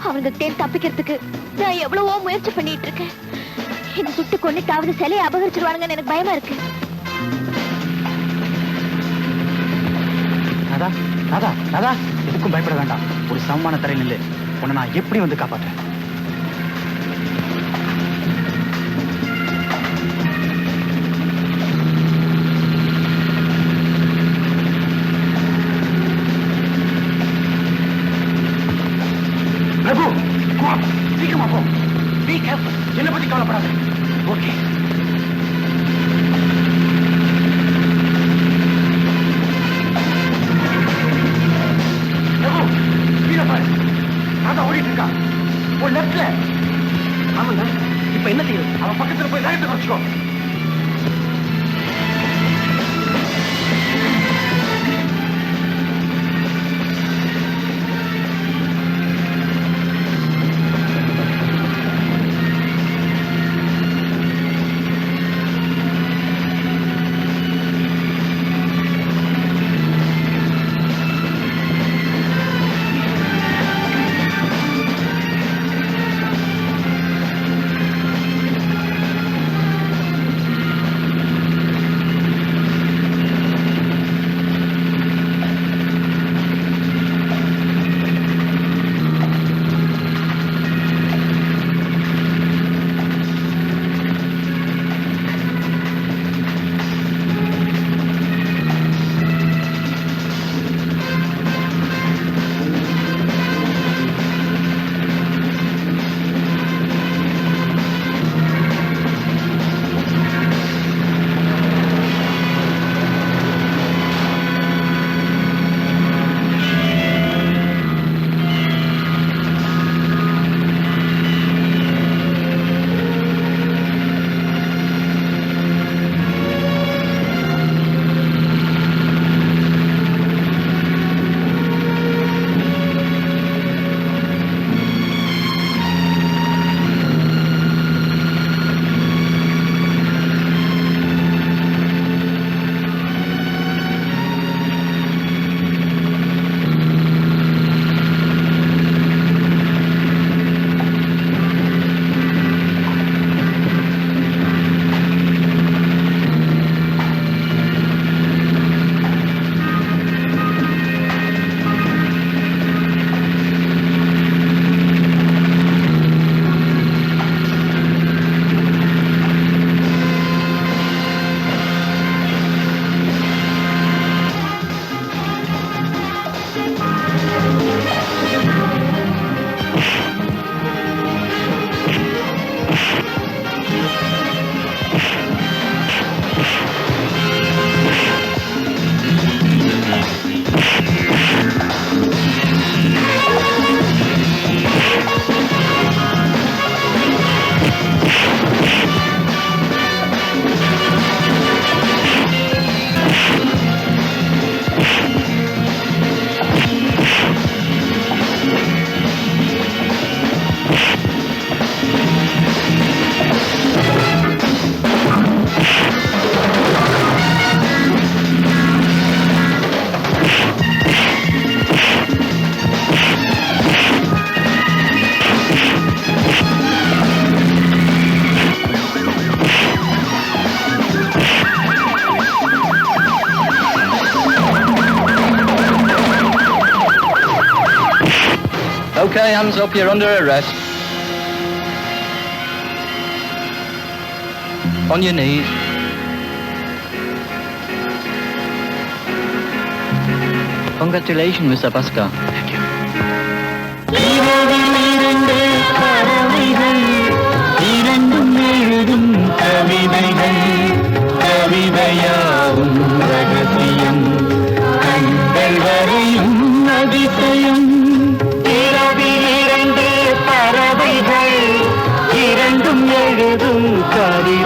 அவங்க தேன் தப்பிக்கிறதுக்கு நான் எவ்வளவோ முயற்சி பண்ணிட்டு இருக்கேன். என்ன சுட்டு கொண்டுட்டாவது சிலையை அபகரிச்சிருவானுங்கன்னு எனக்கு பயமா இருக்கு. ராதா ராதா ராதா, எதுக்கும் பயப்பட வேண்டாம். ஒரு சமமான தரையில் இல்லை, உன்னை நான் எப்படி வந்து காப்பாற்றேன். பிரபு, சீக்கிரமா போ. Be careful. என்ன பத்தி கவலைப்படாத. ஓகே. பிரபு, கீழே பாரு. ராதா ஓடிட்டு இருக்கா. ஒரு லெஃப்ட்ல. ஆமாங்க. இப்ப என்ன செய்யறது? அவன் பக்கத்துல போய் வேகத்தை குறைச்சிக்கோ. Okay, hands up, you're under arrest. On your knees. Congratulations, Mr. Pascal. Thank you. இரண்டும் எழுதும் கவிதைகள் கவிதையாவும் ரகசியம் கண்கள் வரையும் அதிசயம் இரவில் இரண்டு பறவைகள் இரண்டும் எழுதும் கவிதை